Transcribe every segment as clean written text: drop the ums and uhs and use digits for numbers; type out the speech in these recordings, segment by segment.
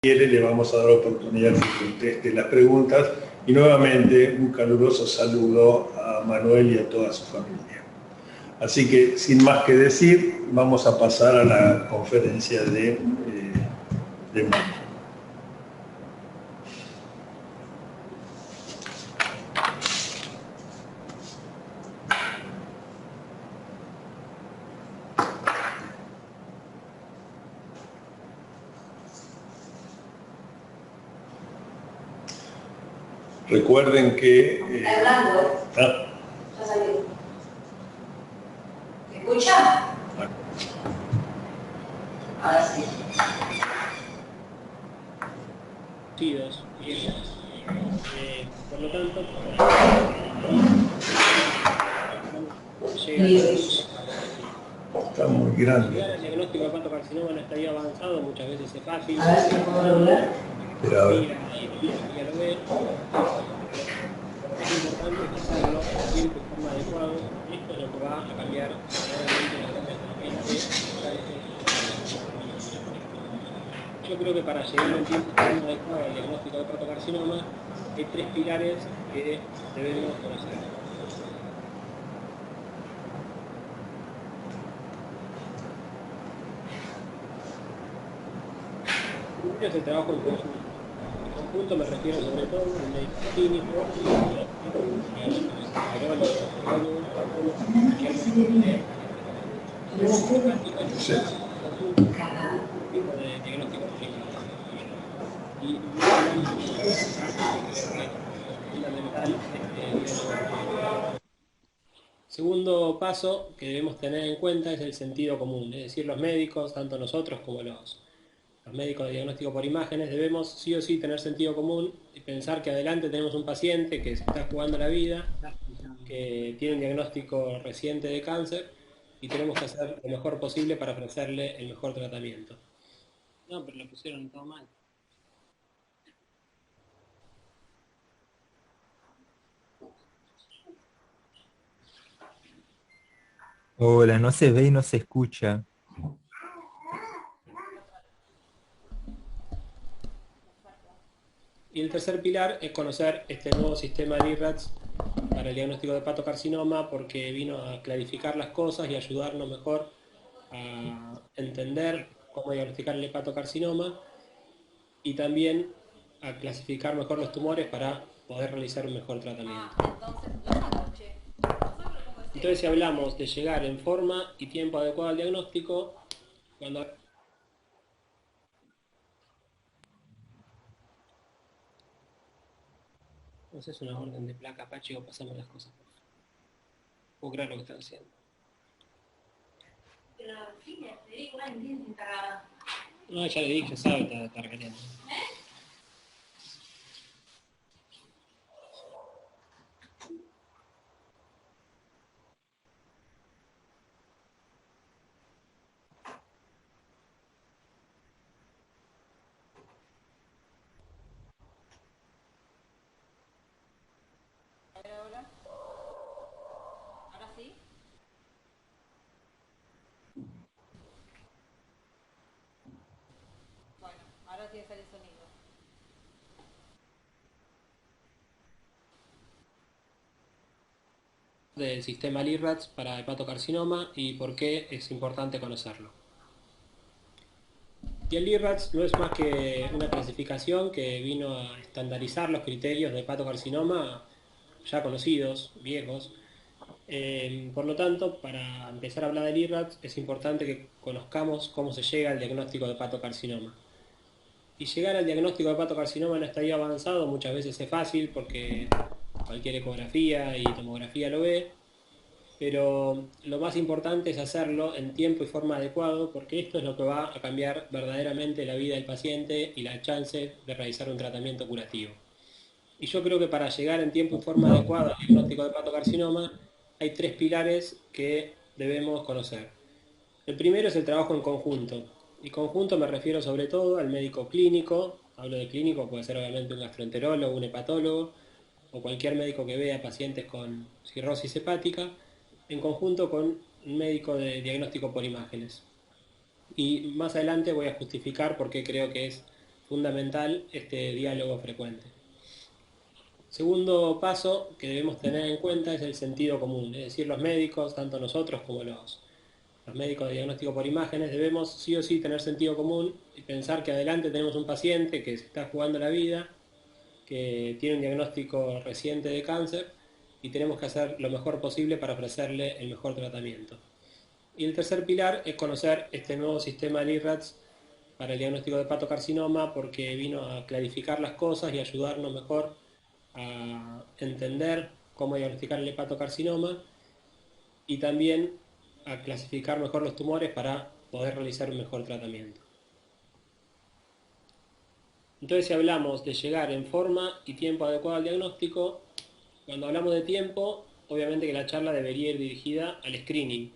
quiere, le vamos a dar oportunidad de que conteste las preguntas. Y nuevamente un caluroso saludo a Manuel y a toda su familia. Así que, sin más que decir, vamos a pasar a la conferencia de Manuel. Recuerden que... Fernando. Ya salió. ¿Me escucha? Ahora sí. Por lo tanto, está muy grande. Llegar al diagnóstico de hepatocarcinoma en estadio avanzado muchas veces es fácil. A ver si puedo regular. Pero a ver. Ya lo ve. Es importante hacerlo en tiempo y forma adecuado. Esto es lo que va a cambiar verdaderamente la vida de la gente. Yo creo que para llegar en tiempo y forma adecuado al diagnóstico de hepatocarcinoma hay 3 pilares que debemos conocer. Primero es el trabajo en conjunto. En conjunto me refiero sobre todo al médico clínico, Segundo paso que debemos tener en cuenta es el sentido común, es decir, los médicos, tanto nosotros como los médicos de diagnóstico por imágenes, debemos sí o sí tener sentido común y pensar que adelante tenemos un paciente que se está jugando la vida, que tiene un diagnóstico reciente de cáncer y tenemos que hacer lo mejor posible para ofrecerle el mejor tratamiento. No, pero lo pusieron todo mal. Hola, no se ve y no se escucha. Y el tercer pilar es conocer este nuevo sistema de IRADS para el diagnóstico de hepatocarcinoma, porque vino a clarificar las cosas y ayudarnos mejor a entender cómo diagnosticar el hepatocarcinoma y también a clasificar mejor los tumores para poder realizar un mejor tratamiento. Entonces, si hablamos de llegar en forma y tiempo adecuado al diagnóstico, cuando... No sé, es una orden de placa, Apache, o pasamos las cosas. Puedo creer lo que están haciendo. Pero, fíjate, te digo, alguien está... No, ya le dije, sabe, está requeriendo. ¿Ahora sí? Bueno, ahora sí sale el sonido. Del sistema LIRADS para hepatocarcinoma y por qué es importante conocerlo. Y el LIRADS no es más que una clasificación que vino a estandarizar los criterios de hepatocarcinoma ya conocidos, viejos. Por lo tanto, para empezar a hablar del IRADS es importante que conozcamos cómo se llega al diagnóstico de hepatocarcinoma. Y llegar al diagnóstico de hepatocarcinoma en estadio avanzado muchas veces es fácil porque cualquier ecografía y tomografía lo ve, pero lo más importante es hacerlo en tiempo y forma adecuado, porque esto es lo que va a cambiar verdaderamente la vida del paciente y la chance de realizar un tratamiento curativo. Y yo creo que para llegar en tiempo y forma adecuada al diagnóstico de hepatocarcinoma hay 3 pilares que debemos conocer. El primero es el trabajo en conjunto. Y conjunto me refiero sobre todo al médico clínico. Hablo de clínico, puede ser obviamente un gastroenterólogo, un hepatólogo o cualquier médico que vea pacientes con cirrosis hepática, en conjunto con un médico de diagnóstico por imágenes. Y más adelante voy a justificar por qué creo que es fundamental este diálogo frecuente. Segundo paso que debemos tener en cuenta es el sentido común, es decir, los médicos, tanto nosotros como los médicos de diagnóstico por imágenes, debemos sí o sí tener sentido común y pensar que adelante tenemos un paciente que se está jugando la vida, que tiene un diagnóstico reciente de cáncer y tenemos que hacer lo mejor posible para ofrecerle el mejor tratamiento. Y el tercer pilar es conocer este nuevo sistema de IRADS para el diagnóstico de hepatocarcinoma, porque vino a clarificar las cosas y ayudarnos mejor a entender cómo diagnosticar el hepatocarcinoma y también a clasificar mejor los tumores para poder realizar un mejor tratamiento. Entonces, si hablamos de llegar en forma y tiempo adecuado al diagnóstico, cuando hablamos de tiempo, obviamente que la charla debería ir dirigida al screening,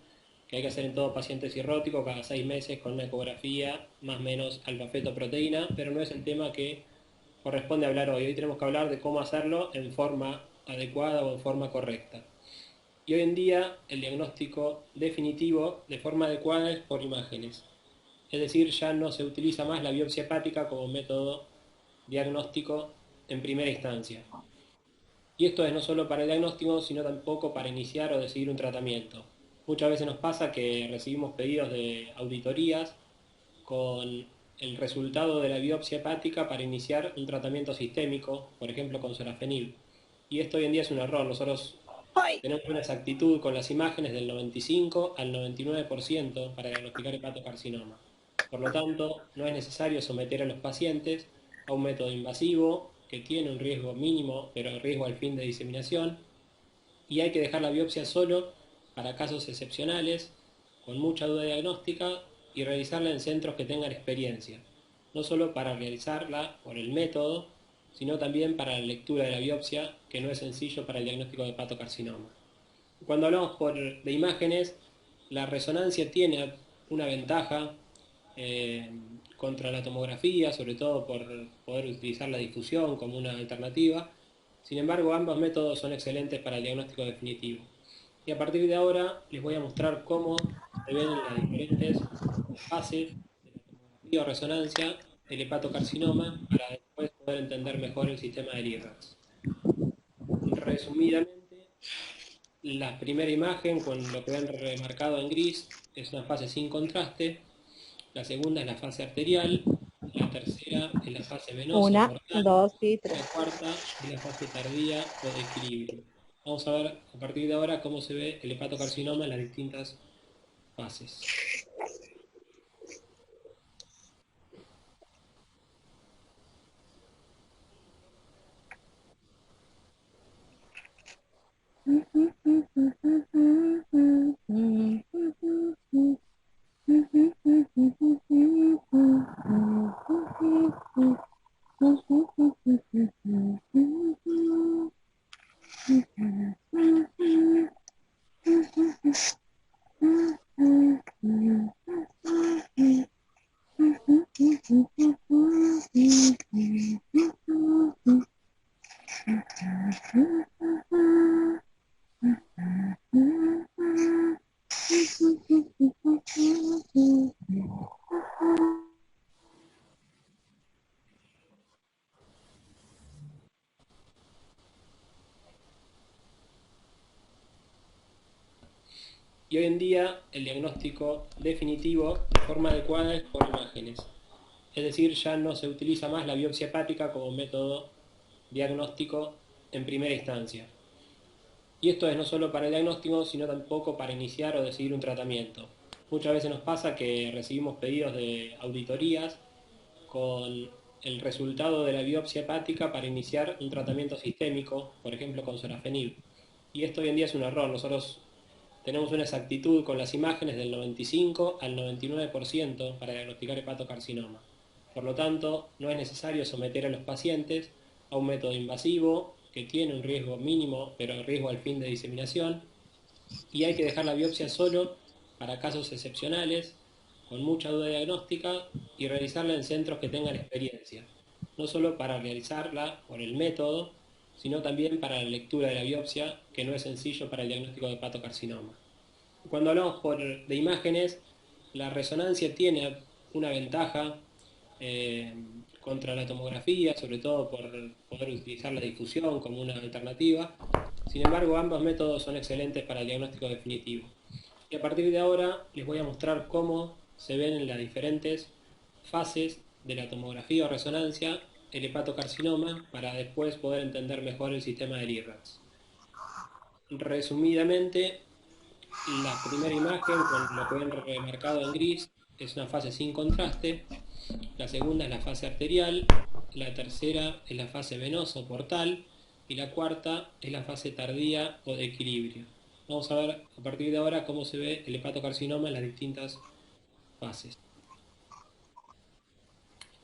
que hay que hacer en todo paciente cirrótico cada 6 meses con una ecografía más o menos alfa-fetoproteína, pero no es el tema que corresponde hablar hoy. Hoy tenemos que hablar de cómo hacerlo en forma adecuada o en forma correcta. Y hoy en día el diagnóstico definitivo de forma adecuada es por imágenes. Es decir, ya no se utiliza más la biopsia hepática como método diagnóstico en primera instancia. Y esto es no solo para el diagnóstico, sino tampoco para iniciar o decidir un tratamiento. Muchas veces nos pasa que recibimos pedidos de auditorías con el resultado de la biopsia hepática para iniciar un tratamiento sistémico, por ejemplo con sorafenib. Y esto hoy en día es un error. Nosotros tenemos una exactitud con las imágenes del 95 al 99% para diagnosticar hepatocarcinoma. Por lo tanto, no es necesario someter a los pacientes a un método invasivo que tiene un riesgo mínimo, pero riesgo al fin de diseminación, y hay que dejar la biopsia solo para casos excepcionales, con mucha duda diagnóstica, y realizarla en centros que tengan experiencia, no solo para realizarla por el método, sino también para la lectura de la biopsia, que no es sencillo para el diagnóstico de hepatocarcinoma. Cuando hablamos de imágenes, la resonancia tiene una ventaja contra la tomografía, sobre todo por poder utilizar la difusión como una alternativa. Sin embargo, ambos métodos son excelentes para el diagnóstico definitivo. Y a partir de ahora les voy a mostrar cómo se ven las diferentes fases de la tomografía o resonancia del hepatocarcinoma para después poder entender mejor el sistema del IRADS. Resumidamente, la primera imagen, con lo que ven remarcado en gris, es una fase sin contraste. La segunda es la fase arterial. La tercera es la fase venosa. 1, 2 y La 3. cuarta es la fase tardía o de equilibrio. Vamos a ver a partir de ahora cómo se ve el hepatocarcinoma en las distintas fases. Y hoy en día el diagnóstico definitivo de forma adecuada es por imágenes. Es decir, ya no se utiliza más la biopsia hepática como método diagnóstico en primera instancia. Y esto es no solo para el diagnóstico, sino tampoco para iniciar o decidir un tratamiento. Muchas veces nos pasa que recibimos pedidos de auditorías con el resultado de la biopsia hepática para iniciar un tratamiento sistémico, por ejemplo con sorafenib. Y esto hoy en día es un error. Nosotros tenemos una exactitud con las imágenes del 95 al 99% para diagnosticar hepatocarcinoma. Por lo tanto, no es necesario someter a los pacientes a un método invasivo que tiene un riesgo mínimo, pero riesgo al fin de diseminación, y hay que dejar la biopsia solo para casos excepcionales, con mucha duda diagnóstica, y realizarla en centros que tengan experiencia, no solo para realizarla por el método, sino también para la lectura de la biopsia, que no es sencillo para el diagnóstico de hepatocarcinoma. Cuando hablamos de imágenes, la resonancia tiene una ventaja contra la tomografía, sobre todo por poder utilizar la difusión como una alternativa. Sin embargo, ambos métodos son excelentes para el diagnóstico definitivo. Y a partir de ahora les voy a mostrar cómo se ven en las diferentes fases de la tomografía o resonancia el hepatocarcinoma para después poder entender mejor el sistema del IRAS. Resumidamente, la primera imagen, con lo que ven remarcado en gris, es una fase sin contraste. La segunda es la fase arterial, la tercera es la fase venosa o portal y la cuarta es la fase tardía o de equilibrio. Vamos a ver a partir de ahora cómo se ve el hepatocarcinoma en las distintas fases.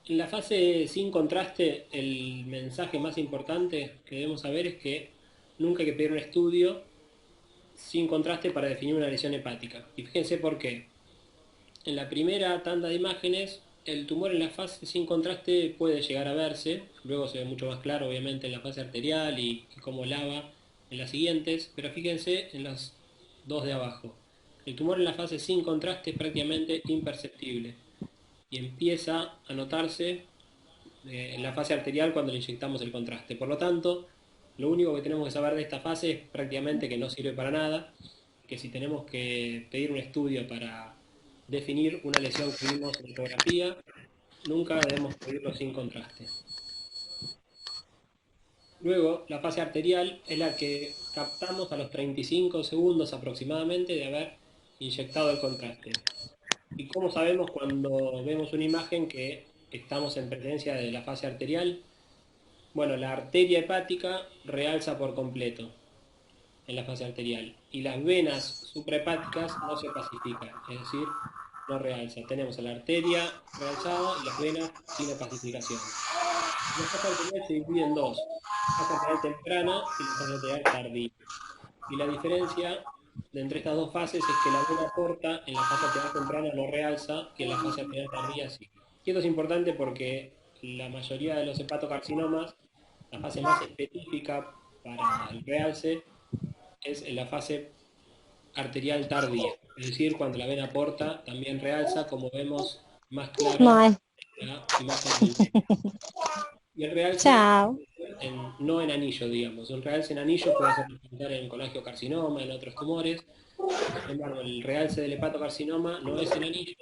En la fase sin contraste, el mensaje más importante que debemos saber es que nunca hay que pedir un estudio sin contraste para definir una lesión hepática. Y fíjense por qué. En la primera tanda de imágenes, el tumor en la fase sin contraste puede llegar a verse, luego se ve mucho más claro obviamente en la fase arterial y cómo lava en las siguientes, pero fíjense en las dos de abajo. El tumor en la fase sin contraste es prácticamente imperceptible y empieza a notarse en la fase arterial cuando le inyectamos el contraste. Por lo tanto, lo único que tenemos que saber de esta fase es prácticamente que no sirve para nada, que si tenemos que pedir un estudio para definir una lesión que vimos en ecografía, nunca debemos pedirlo sin contraste. Luego, la fase arterial es la que captamos a los 35 segundos aproximadamente de haber inyectado el contraste. ¿Y cómo sabemos cuando vemos una imagen que estamos en presencia de la fase arterial? Bueno, la arteria hepática realza por completo en la fase arterial y las venas suprahepáticas no se pacifican, es decir, no realza. Tenemos a la arteria realzada y las venas sin pacificación. La fase arterial se divide en dos, la fase arterial temprana y la fase arterial tardía. Y la diferencia de entre estas dos fases es que la vena corta en la fase arterial temprana no realza y en la fase arterial tardía sí. Y esto es importante porque la mayoría de los hepatocarcinomas, la fase más específica para el realce es en la fase arterial tardía, es decir, cuando la vena porta también realza, como vemos más clara No es. en la imagen del medio. Y el realce Chao. no en anillo, digamos. Un realce en anillo puede ser presentar en colangiocarcinoma, en otros tumores. Sin embargo, el realce del hepatocarcinoma no es en anillo,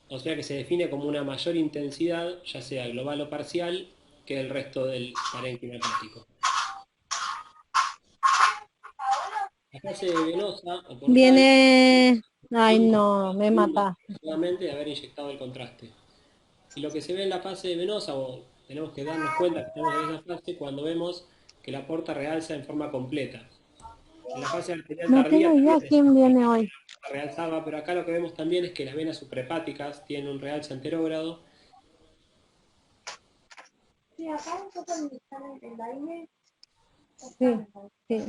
o sea que se define como una mayor intensidad, ya sea global o parcial, que el resto del parénquima hepático. La fase venosa o portal Viene. Ay, no, me mata. solamente de haber inyectado el contraste. Y lo que se ve en la fase venosa, o tenemos que darnos cuenta que estamos en esa fase cuando vemos que la porta realza en forma completa. En la fase arterial No tardía tengo idea también quién viene hoy. realzaba, pero acá lo que vemos también es que las venas suprahepáticas tienen un realce anterógrado. Sí, sí.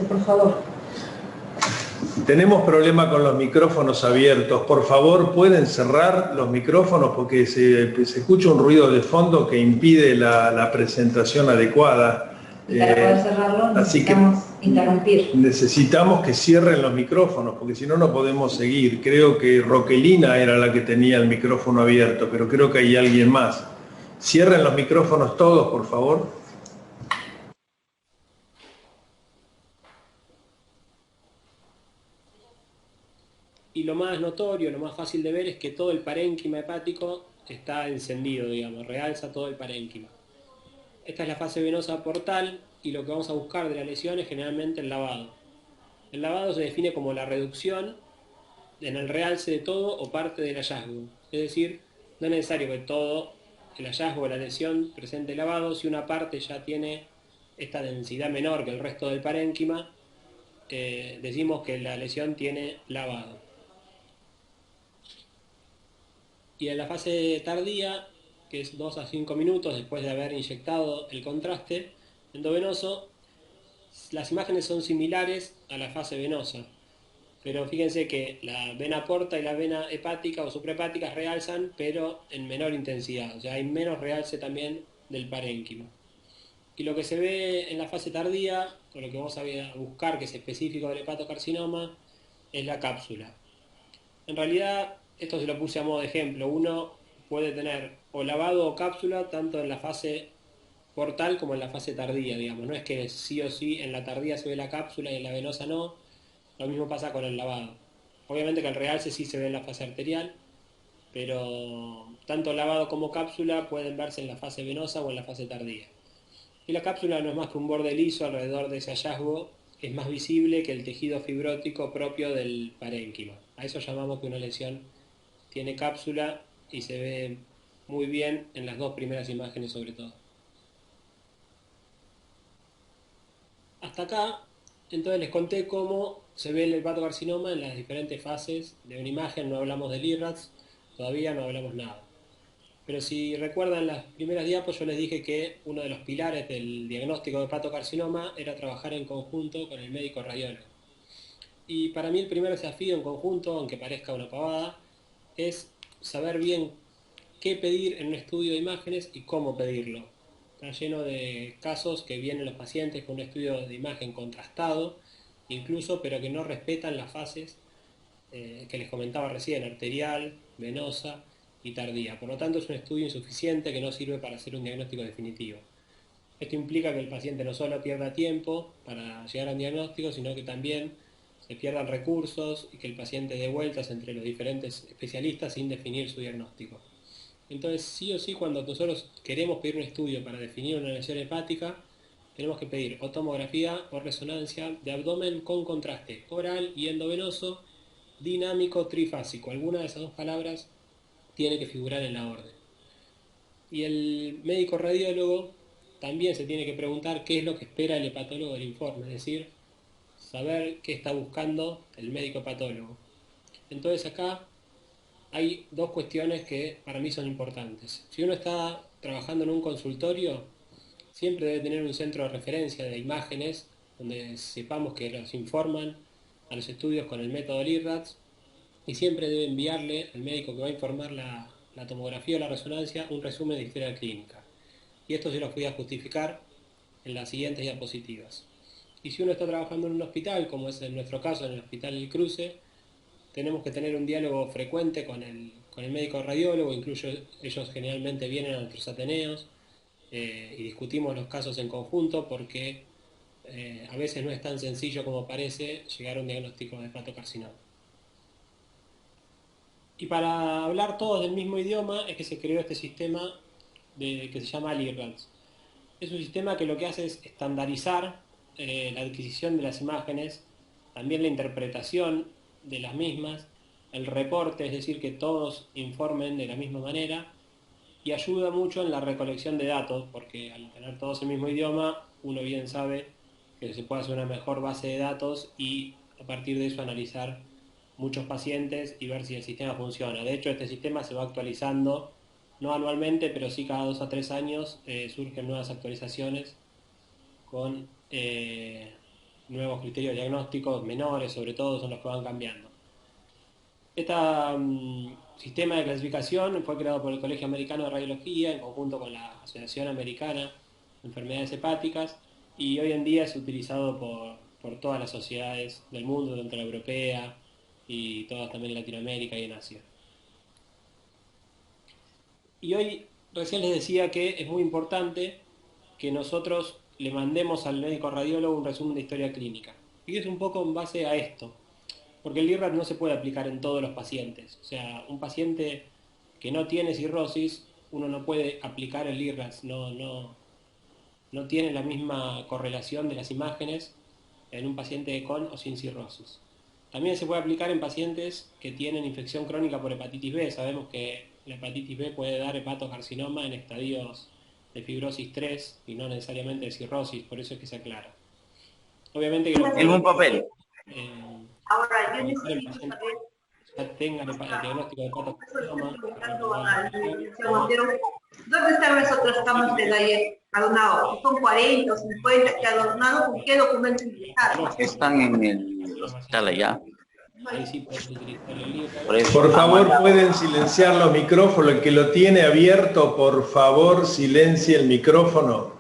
Por favor. Tenemos problema con los micrófonos abiertos. Por favor, ¿pueden cerrar los micrófonos? Porque se escucha un ruido de fondo que impide la presentación adecuada. Y para poder cerrarlo necesitamos interrumpir. Necesitamos que cierren los micrófonos, porque si no, no podemos seguir. Creo que Roquelina era la que tenía el micrófono abierto, pero creo que hay alguien más. Cierren los micrófonos todos, por favor. Y lo más notorio, lo más fácil de ver es que todo el parénquima hepático está encendido, digamos, realza todo el parénquima. Esta es la fase venosa portal y lo que vamos a buscar de la lesión es generalmente el lavado. El lavado se define como la reducción en el realce de todo o parte del hallazgo. Es decir, no es necesario que todo el hallazgo o la lesión presente lavado. Si una parte ya tiene esta densidad menor que el resto del parénquima, decimos que la lesión tiene lavado. Y en la fase tardía, que que es 2 a 5 minutos después de haber inyectado el contraste endovenoso, las imágenes son similares a la fase venosa. Pero fíjense que la vena porta y la vena hepática o suprahepática realzan, pero en menor intensidad. O sea, hay menos realce también del parénquima. Y lo que se ve en la fase tardía, o lo que vamos a buscar que es específico del hepatocarcinoma, es la cápsula. En realidad, esto se lo puse a modo de ejemplo. Uno puede tener o lavado o cápsula tanto en la fase portal como en la fase tardía, digamos. No es que sí o sí en la tardía se ve la cápsula y en la venosa no. Lo mismo pasa con el lavado. Obviamente que el realce sí se ve en la fase arterial, pero tanto lavado como cápsula pueden verse en la fase venosa o en la fase tardía. Y la cápsula no es más que un borde liso alrededor de ese hallazgo, es más visible que el tejido fibrótico propio del parénquima. A eso llamamos que una lesión tiene cápsula y se ve muy bien en las dos primeras imágenes sobre todo. Hasta acá, entonces les conté cómo se ve el hepatocarcinoma en las diferentes fases de una imagen. No hablamos del IRRAS, todavía no hablamos nada. Pero si recuerdan las primeras diapos, yo les dije que uno de los pilares del diagnóstico de hepatocarcinoma era trabajar en conjunto con el médico radiólogo. Y para mí el primer desafío en conjunto, aunque parezca una pavada, es saber bien qué pedir en un estudio de imágenes y cómo pedirlo. Está lleno de casos que vienen los pacientes con un estudio de imagen contrastado, incluso, pero que no respetan las fases que les comentaba recién, arterial, venosa y tardía. Por lo tanto, es un estudio insuficiente que no sirve para hacer un diagnóstico definitivo. Esto implica que el paciente no solo pierda tiempo para llegar a un diagnóstico, sino que también se pierdan recursos y que el paciente dé vueltas entre los diferentes especialistas sin definir su diagnóstico. Entonces, sí o sí, cuando nosotros queremos pedir un estudio para definir una lesión hepática, tenemos que pedir o tomografía o resonancia de abdomen con contraste oral y endovenoso, dinámico, trifásico. Alguna de esas dos palabras tiene que figurar en la orden. Y el médico radiólogo también se tiene que preguntar qué es lo que espera el hepatólogo del informe, es decir, saber qué está buscando el médico hepatólogo. Entonces acá hay dos cuestiones que para mí son importantes. Si uno está trabajando en un consultorio, siempre debe tener un centro de referencia de imágenes donde sepamos que los informan a los estudios con el método LIRRADS, y siempre debe enviarle al médico que va a informar la tomografía o la resonancia un resumen de historia clínica. Y esto se lo voy a justificar en las siguientes diapositivas. Y si uno está trabajando en un hospital, como es en nuestro caso en el Hospital El Cruce, tenemos que tener un diálogo frecuente con el médico radiólogo. Incluso ellos generalmente vienen a nuestros ateneos y discutimos los casos en conjunto, porque a veces no es tan sencillo como parece llegar a un diagnóstico de hepatocarcinoma. Y para hablar todos del mismo idioma es que se creó este sistema que se llama LIRRADS. Es un sistema que lo que hace es estandarizar la adquisición de las imágenes, también la interpretación de las mismas, el reporte, es decir, que todos informen de la misma manera, y ayuda mucho en la recolección de datos, porque al tener todos el mismo idioma, uno bien sabe que se puede hacer una mejor base de datos y a partir de eso analizar muchos pacientes y ver si el sistema funciona. De hecho, este sistema se va actualizando, no anualmente, pero sí cada 2 a 3 años surgen nuevas actualizaciones con nuevos criterios diagnósticos menores, sobre todo, son los que van cambiando. Este sistema de clasificación fue creado por el Colegio Americano de Radiología en conjunto con la Asociación Americana de Enfermedades Hepáticas, y hoy en día es utilizado por todas las sociedades del mundo, tanto la europea y todas también en Latinoamérica y en Asia. Y hoy recién les decía que es muy importante que nosotros le mandemos al médico radiólogo un resumen de historia clínica. Y es un poco en base a esto, porque el LIRRADS no se puede aplicar en todos los pacientes. O sea, un paciente que no tiene cirrosis, uno no puede aplicar el LIRRADS, no tiene la misma correlación de las imágenes en un paciente con o sin cirrosis. También se puede aplicar en pacientes que tienen infección crónica por hepatitis B. Sabemos que la hepatitis B puede dar hepatocarcinoma en estadios de fibrosis 3 y no necesariamente de cirrosis, por eso es que se aclara. Obviamente que en un papel. Ahora, yo necesito saber ya tengan el diagnóstico de hepatocarcinoma. ¿Dónde están las otras camas del ayer adornado? ¿Son 40 o 50 que adornado? ¿Con qué documento ingresaron? Están en el hospital allá. Ahí sí puedes utilizar el LIRRATS. Por eso, Por favor, pueden silenciar los micrófonos. El que lo tiene abierto, por favor, silencie el micrófono.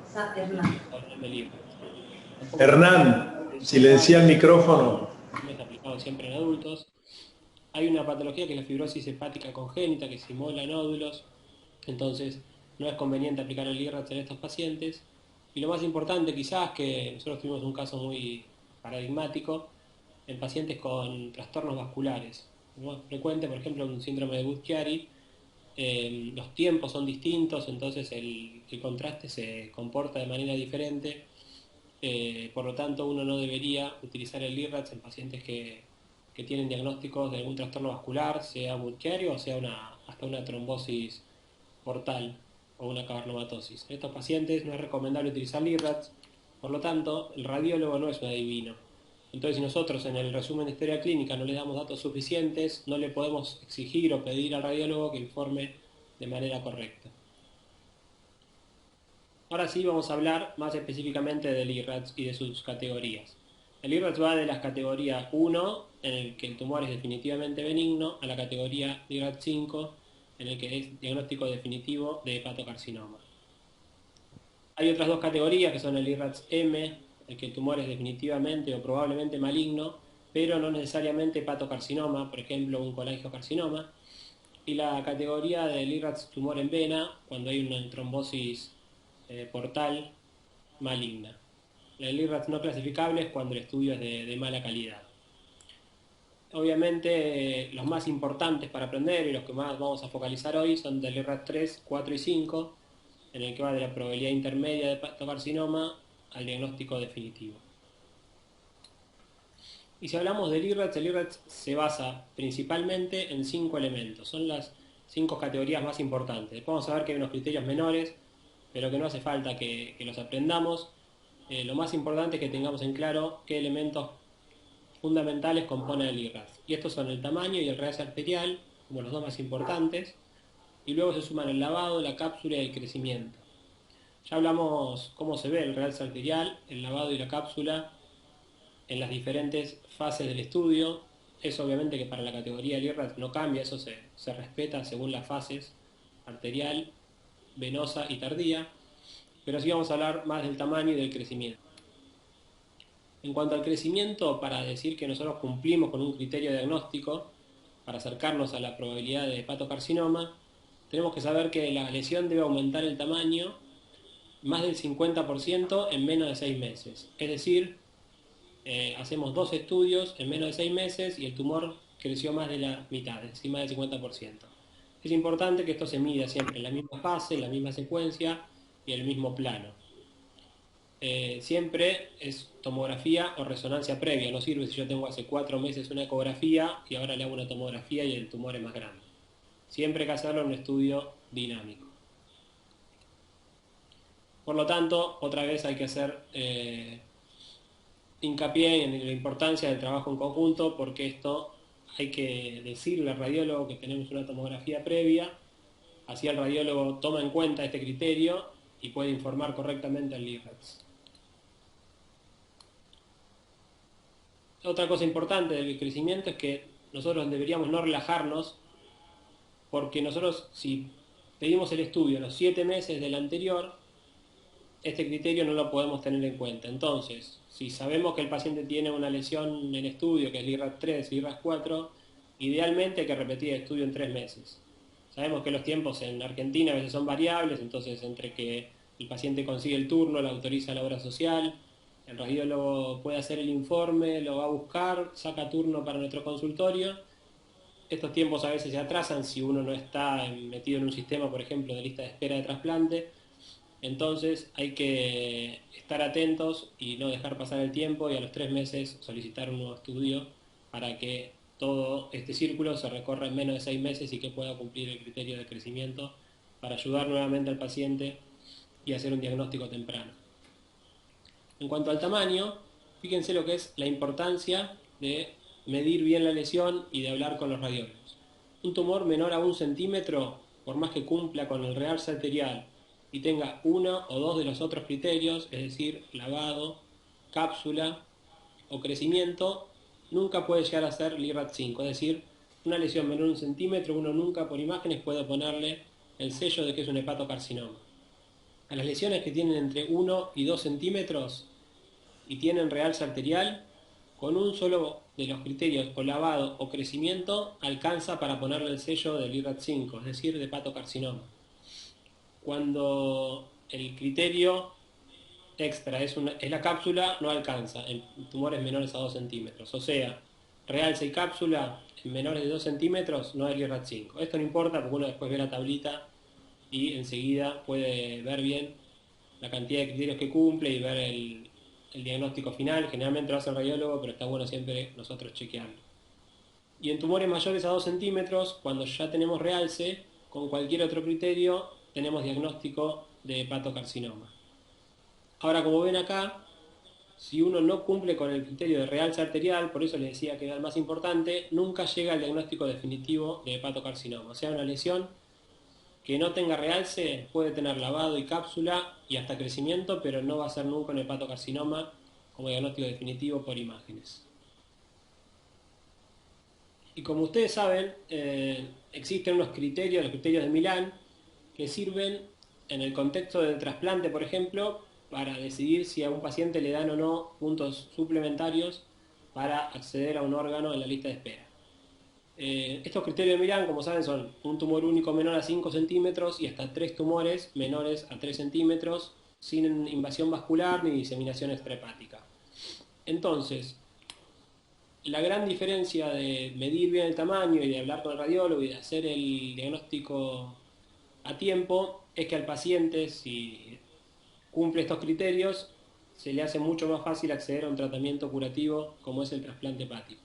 del LIRRATS. Hernán, silencia el micrófono. Es aplicado siempre en adultos. Hay una patología que es la fibrosis hepática congénita que simula nódulos, entonces no es conveniente aplicar el LIRRATS en estos pacientes. Y lo más importante quizás, que nosotros tuvimos un caso muy paradigmático en pacientes con trastornos vasculares. Lo más frecuente, por ejemplo, un síndrome de Budd-Chiari, los tiempos son distintos, entonces el contraste se comporta de manera diferente. Por lo tanto, uno no debería utilizar el LIRRATS en pacientes que tienen diagnósticos de algún trastorno vascular, sea Budd-Chiari o sea hasta una trombosis portal o una cavernomatosis. En estos pacientes no es recomendable utilizar LIRRATS, por lo tanto, el radiólogo no es un adivino. Entonces, si nosotros en el resumen de historia clínica no le damos datos suficientes, no le podemos exigir o pedir al radiólogo que informe de manera correcta. Ahora sí vamos a hablar más específicamente del LIRRATS y de sus categorías. El LIRRATS va de las categorías 1, en el que el tumor es definitivamente benigno, a la categoría LIRRATS 5, en el que es diagnóstico definitivo de hepatocarcinoma. Hay otras dos categorías que son el LIRRATS M, el que el tumor es definitivamente o probablemente maligno, pero no necesariamente hepatocarcinoma, por ejemplo un colangiocarcinoma, y la categoría del LIRRATS tumor en vena, cuando hay una trombosis portal maligna. El LIRRATS no clasificable es cuando el estudio es de mala calidad. Obviamente los más importantes para aprender y los que más vamos a focalizar hoy son del LIRRATS 3, 4 y 5, en el que va de la probabilidad intermedia de hepatocarcinoma al diagnóstico definitivo. Y si hablamos del LIRRATS, el LIRRATS se basa principalmente en 5 elementos, son las 5 categorías más importantes. Después vamos a ver que hay unos criterios menores, pero que no hace falta que los aprendamos. Lo más importante es que tengamos en claro qué elementos fundamentales componen el LIRRATS. Y estos son el tamaño y el realce arterial, como los dos más importantes, y luego se suman el lavado, la cápsula y el crecimiento. Ya hablamos cómo se ve el realce arterial, el lavado y la cápsula en las diferentes fases del estudio. Eso obviamente que para la categoría LIRRATS no cambia, eso se respeta según las fases arterial, venosa y tardía, pero sí vamos a hablar más del tamaño y del crecimiento. En cuanto al crecimiento, para decir que nosotros cumplimos con un criterio diagnóstico, para acercarnos a la probabilidad de hepatocarcinoma, tenemos que saber que la lesión debe aumentar el tamaño más del 50% en menos de 6 meses. Es decir, hacemos 2 estudios en menos de 6 meses y el tumor creció más de la mitad, es decir, más del 50%. Es importante que esto se mida siempre en la misma fase, en la misma secuencia y en el mismo plano. Siempre es tomografía o resonancia previa, no sirve si yo tengo hace 4 meses una ecografía y ahora le hago una tomografía y el tumor es más grande. Siempre hay que hacerlo en un estudio dinámico. Por lo tanto, otra vez hay que hacer hincapié en la importancia del trabajo en conjunto, porque esto hay que decirle al radiólogo que tenemos una tomografía previa, así el radiólogo toma en cuenta este criterio y puede informar correctamente al LIRRATS. Otra cosa importante del crecimiento es que nosotros deberíamos no relajarnos, porque nosotros si pedimos el estudio los 7 meses del anterior, este criterio no lo podemos tener en cuenta. Entonces, si sabemos que el paciente tiene una lesión en estudio, que es LIRRATS 3, LIRRATS 4, idealmente hay que repetir el estudio en 3 meses. Sabemos que los tiempos en Argentina a veces son variables, entonces entre que el paciente consigue el turno, lo autoriza la obra social, el radiólogo puede hacer el informe, lo va a buscar, saca turno para nuestro consultorio. Estos tiempos a veces se atrasan si uno no está metido en un sistema, por ejemplo, de lista de espera de trasplante. Entonces hay que estar atentos y no dejar pasar el tiempo y a los 3 meses solicitar un nuevo estudio para que todo este círculo se recorra en menos de 6 meses y que pueda cumplir el criterio de crecimiento para ayudar nuevamente al paciente y hacer un diagnóstico temprano. En cuanto al tamaño, fíjense lo que es la importancia de medir bien la lesión y de hablar con los radiólogos. Un tumor menor a 1 centímetro por más que cumpla con el realce arterial y tenga uno o dos de los otros criterios, es decir, lavado, cápsula o crecimiento, nunca puede llegar a ser LIRAD 5, es decir, una lesión menor de 1 centímetro, uno nunca por imágenes puede ponerle el sello de que es un hepatocarcinoma. A las lesiones que tienen entre 1 y 2 centímetros y tienen realce arterial, con un solo de los criterios o lavado o crecimiento alcanza para ponerle el sello del LIRAD 5, es decir, de hepatocarcinoma. Cuando el criterio extra es la cápsula, no alcanza en tumores menores a 2 centímetros. O sea, realce y cápsula en menores de 2 centímetros no es LIRAD 5. Esto no importa porque uno después ve la tablita y enseguida puede ver bien la cantidad de criterios que cumple y ver el diagnóstico final. Generalmente lo hace el radiólogo, pero está bueno siempre nosotros chequearlo. Y en tumores mayores a 2 centímetros, cuando ya tenemos realce, con cualquier otro criterio tenemos diagnóstico de hepatocarcinoma. Ahora, como ven acá, si uno no cumple con el criterio de realce arterial, por eso les decía que era el más importante, nunca llega al diagnóstico definitivo de hepatocarcinoma. O sea, una lesión que no tenga realce puede tener lavado y cápsula y hasta crecimiento, pero no va a ser nunca un hepatocarcinoma como diagnóstico definitivo por imágenes. Y como ustedes saben, existen unos criterios, los criterios de Milán, que sirven en el contexto del trasplante, por ejemplo, para decidir si a un paciente le dan o no puntos suplementarios para acceder a un órgano en la lista de espera. Estos criterios de Milán, como saben, son un tumor único menor a 5 centímetros y hasta 3 tumores menores a 3 centímetros sin invasión vascular ni diseminación extrahepática. Entonces, la gran diferencia de medir bien el tamaño y de hablar con el radiólogo y de hacer el diagnóstico a tiempo es que al paciente, si cumple estos criterios, se le hace mucho más fácil acceder a un tratamiento curativo como es el trasplante hepático.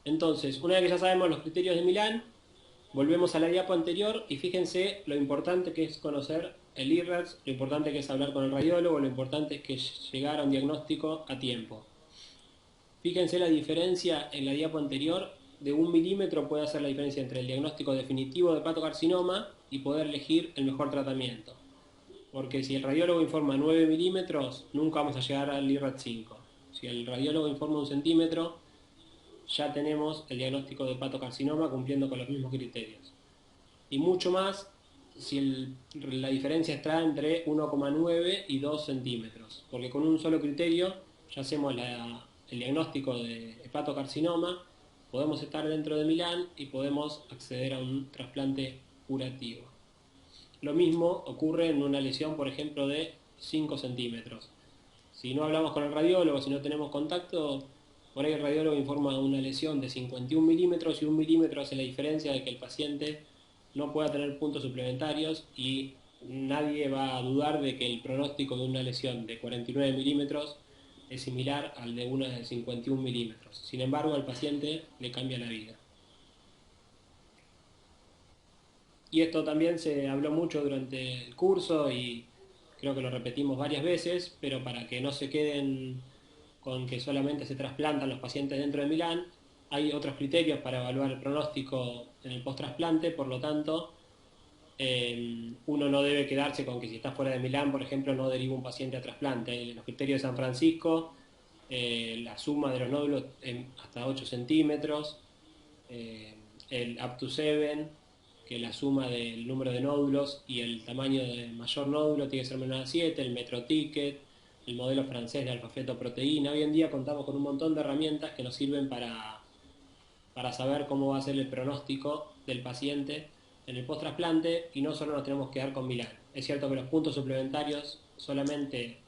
Entonces, una vez que ya sabemos los criterios de Milán, volvemos a la diapo anterior y fíjense lo importante que es conocer el IRADS, lo importante que es hablar con el radiólogo, lo importante es que llegar a un diagnóstico a tiempo. Fíjense la diferencia en la diapo anterior, de 1 milímetro puede hacer la diferencia entre el diagnóstico definitivo de hepatocarcinoma y poder elegir el mejor tratamiento. Porque si el radiólogo informa 9 milímetros, nunca vamos a llegar al IRAD 5. Si el radiólogo informa 1 centímetro, ya tenemos el diagnóstico de hepatocarcinoma cumpliendo con los mismos criterios. Y mucho más si la diferencia está entre 1,9 y 2 centímetros. Porque con un solo criterio ya hacemos el diagnóstico de hepatocarcinoma, podemos estar dentro de Milán y podemos acceder a un trasplante curativo. Lo mismo ocurre en una lesión, por ejemplo, de 5 centímetros. Si no hablamos con el radiólogo, si no tenemos contacto, por ahí el radiólogo informa una lesión de 51 milímetros y 1 milímetro hace la diferencia de que el paciente no pueda tener puntos suplementarios y nadie va a dudar de que el pronóstico de una lesión de 49 milímetros es similar al de una de 51 milímetros. Sin embargo, al paciente le cambia la vida. Y esto también se habló mucho durante el curso y creo que lo repetimos varias veces, pero para que no se queden con que solamente se trasplantan los pacientes dentro de Milán, hay otros criterios para evaluar el pronóstico en el post-trasplante, por lo tanto, uno no debe quedarse con que si está fuera de Milán, por ejemplo, no deriva un paciente a trasplante. Los criterios de San Francisco, la suma de los nódulos hasta 8 centímetros, el up to 7, que la suma del número de nódulos y el tamaño del mayor nódulo tiene que ser menor a 7, el metro ticket, el modelo francés de alfa-fetoproteína. Hoy en día contamos con un montón de herramientas que nos sirven para saber cómo va a ser el pronóstico del paciente en el post-trasplante y no solo nos tenemos que dar con Milán. Es cierto que los puntos suplementarios solamente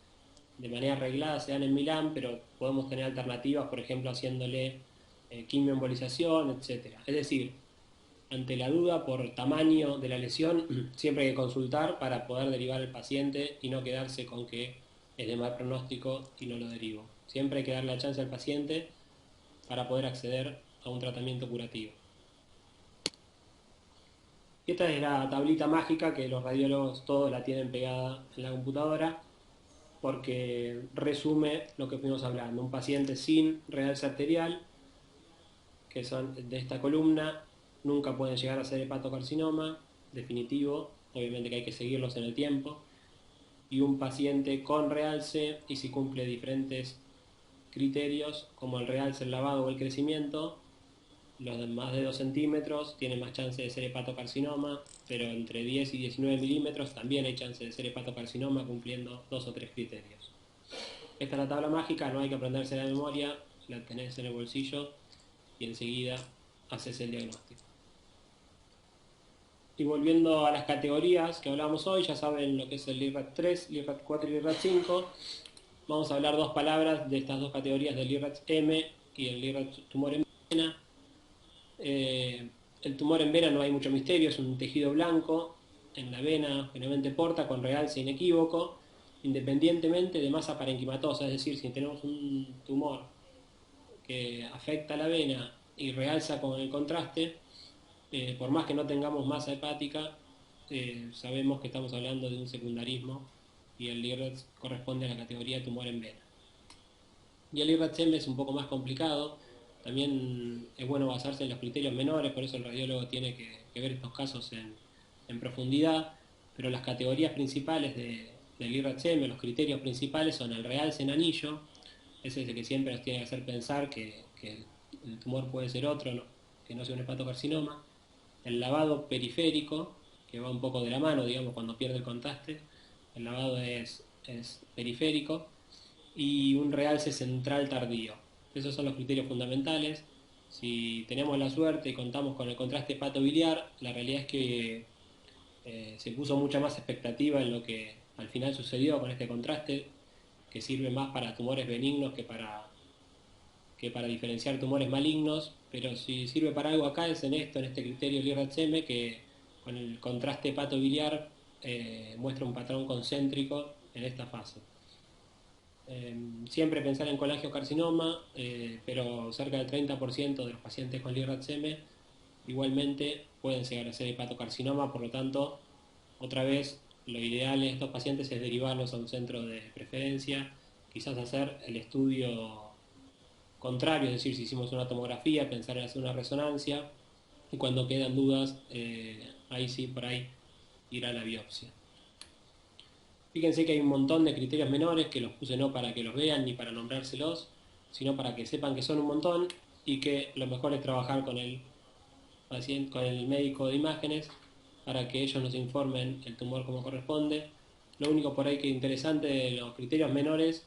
de manera arreglada se dan en Milán, pero podemos tener alternativas, por ejemplo, haciéndole quimioembolización, etc. Es decir, ante la duda por tamaño de la lesión, siempre hay que consultar para poder derivar al paciente y no quedarse con que es de mal pronóstico y no lo derivo. Siempre hay que darle la chance al paciente para poder acceder a un tratamiento curativo. Esta es la tablita mágica que los radiólogos todos la tienen pegada en la computadora porque resume lo que fuimos hablando. Un paciente sin realce arterial, que son de esta columna, nunca pueden llegar a ser hepatocarcinoma definitivo, obviamente que hay que seguirlos en el tiempo, y un paciente con realce, y si cumple diferentes criterios como el realce, el lavado o el crecimiento, los de más de 2 centímetros tienen más chance de ser hepatocarcinoma, pero entre 10 y 19 milímetros también hay chance de ser hepatocarcinoma cumpliendo 2 o 3 criterios. Esta es la tabla mágica, no hay que aprenderse la memoria, la tenés en el bolsillo y enseguida haces el diagnóstico. Y volviendo a las categorías que hablamos hoy, ya saben lo que es el LIRAD 3, LIRAD 4 y LIRAD 5. Vamos a hablar 2 palabras de estas 2 categorías del LIRAD-M y el LIRAD tumor en vena. El tumor en vena no hay mucho misterio, es un tejido blanco en la vena, generalmente porta con realce inequívoco, independientemente de masa parenquimatosa, es decir, si tenemos un tumor que afecta a la vena y realza con el contraste, por más que no tengamos masa hepática, sabemos que estamos hablando de un secundarismo y el LIRAD corresponde a la categoría de tumor en vena. Y el LIRAD-M es un poco más complicado, también es bueno basarse en los criterios menores, por eso el radiólogo tiene que ver estos casos en profundidad, pero las categorías principales del LIRAD-M, los criterios principales son el realce en anillo, ese es el que siempre nos tiene que hacer pensar que el tumor puede ser otro, ¿no? Que no sea un hepatocarcinoma. El lavado periférico, que va un poco de la mano, digamos, cuando pierde el contraste, el lavado es periférico, y un realce central tardío. Esos son los criterios fundamentales. Si tenemos la suerte y contamos con el contraste hepatobiliar, la realidad es que se puso mucha más expectativa en lo que al final sucedió con este contraste, que sirve más para tumores benignos que para diferenciar tumores malignos, pero si sirve para algo acá es en este criterio LIRAD-M, que con el contraste hepatobiliar muestra un patrón concéntrico en esta fase. Siempre pensar en colangiocarcinoma, pero cerca del 30% de los pacientes con LIRAD-M igualmente pueden llegar a ser hepatocarcinoma, por lo tanto, otra vez, lo ideal en estos pacientes es derivarlos a un centro de preferencia, quizás hacer el estudio contrario, es decir, si hicimos una tomografía, pensar en hacer una resonancia, y cuando quedan dudas, ahí sí, por ahí, ir a la biopsia. Fíjense que hay un montón de criterios menores, que los puse no para que los vean ni para nombrárselos, sino para que sepan que son un montón y que lo mejor es trabajar con el paciente, con el médico de imágenes, para que ellos nos informen el tumor como corresponde. Lo único por ahí que es interesante de los criterios menores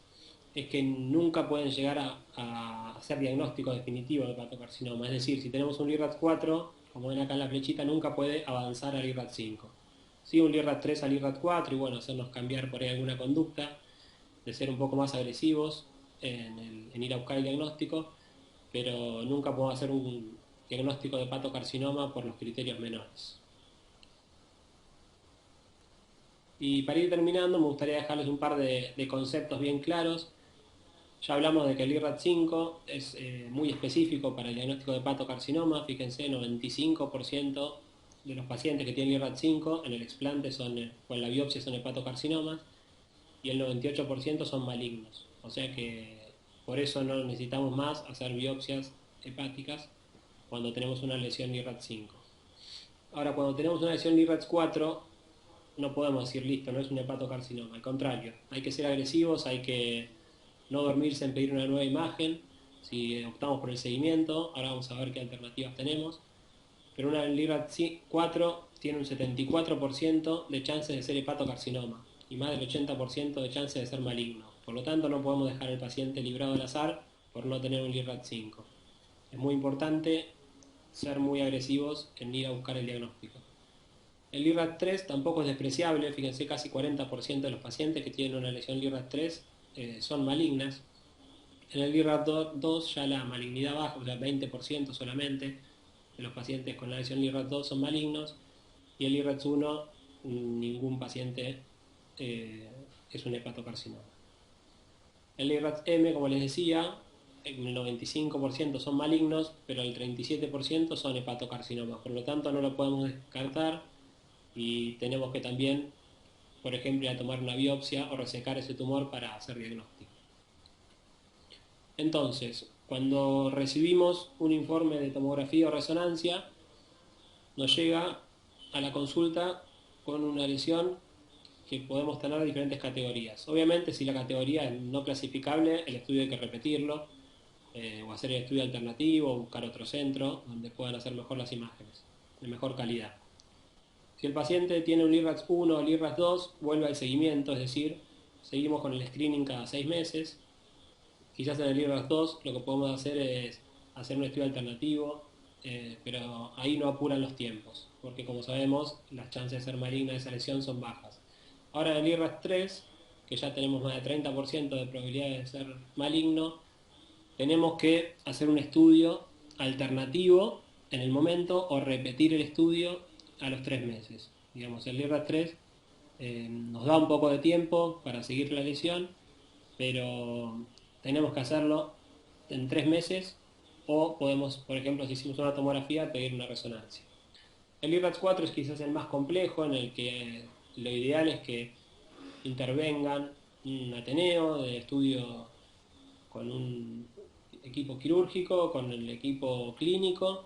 es que nunca pueden llegar a hacer diagnóstico definitivo de hepatocarcinoma. Es decir, si tenemos un LIRAD 4, como ven acá en la flechita, nunca puede avanzar al LIRAD 5. Sí, un LIRAD 3 al LIRAD 4 y bueno, hacernos cambiar por ahí alguna conducta, de ser un poco más agresivos en ir a buscar el diagnóstico, pero nunca podemos hacer un diagnóstico de hepatocarcinoma por los criterios menores. Y para ir terminando, me gustaría dejarles un par de conceptos bien claros. Ya hablamos de que el LIRAD 5 es muy específico para el diagnóstico de hepatocarcinoma. Fíjense, 95% de los pacientes que tienen LIRAD 5 en el explante o en la biopsia son hepatocarcinomas y el 98% son malignos. O sea que por eso no necesitamos más hacer biopsias hepáticas cuando tenemos una lesión LIRAD 5. Ahora, cuando tenemos una lesión LIRAD 4, no podemos decir listo, no es un hepatocarcinoma. Al contrario, hay que ser agresivos, hay que no dormirse en pedir una nueva imagen. Si optamos por el seguimiento, ahora vamos a ver qué alternativas tenemos. Pero una LIRAD 4 tiene un 74% de chances de ser hepatocarcinoma y más del 80% de chances de ser maligno. Por lo tanto, no podemos dejar al paciente librado al azar por no tener un LIRAD 5. Es muy importante ser muy agresivos en ir a buscar el diagnóstico. El LIRAD 3 tampoco es despreciable, fíjense, casi 40% de los pacientes que tienen una lesión LIRAD 3 son malignas. En el LIRAD 2 ya la malignidad baja, o sea, 20% solamente de los pacientes con la lesión LIRAD 2 son malignos, y el LIRAD 1 ningún paciente es un hepatocarcinoma. El LIRAD-M, como les decía, el 95% son malignos, pero el 37% son hepatocarcinomas, por lo tanto no lo podemos descartar y tenemos que también, por ejemplo, ir a tomar una biopsia o resecar ese tumor para hacer diagnóstico. Entonces, cuando recibimos un informe de tomografía o resonancia, nos llega a la consulta con una lesión que podemos tener de diferentes categorías. Obviamente, si la categoría es no clasificable, el estudio hay que repetirlo, o hacer el estudio alternativo, o buscar otro centro donde puedan hacer mejor las imágenes, de mejor calidad. Si el paciente tiene un LIRRAX 1 o LIRRAX 2, vuelve al seguimiento, es decir, seguimos con el screening cada 6 meses. Quizás en el LIRRAX 2 lo que podemos hacer es hacer un estudio alternativo, pero ahí no apuran los tiempos, porque como sabemos, las chances de ser maligna de esa lesión son bajas. Ahora en el LIRRAX 3, que ya tenemos más de 30% de probabilidad de ser maligno, tenemos que hacer un estudio alternativo en el momento o repetir el estudio a los 3 meses. Digamos, el LIRRAX 3 nos da un poco de tiempo para seguir la lesión, pero tenemos que hacerlo en 3 meses o podemos, por ejemplo, si hicimos una tomografía, pedir una resonancia. El LIRRAX 4 es quizás el más complejo, en el que lo ideal es que intervengan un ateneo de estudio con un equipo quirúrgico, con el equipo clínico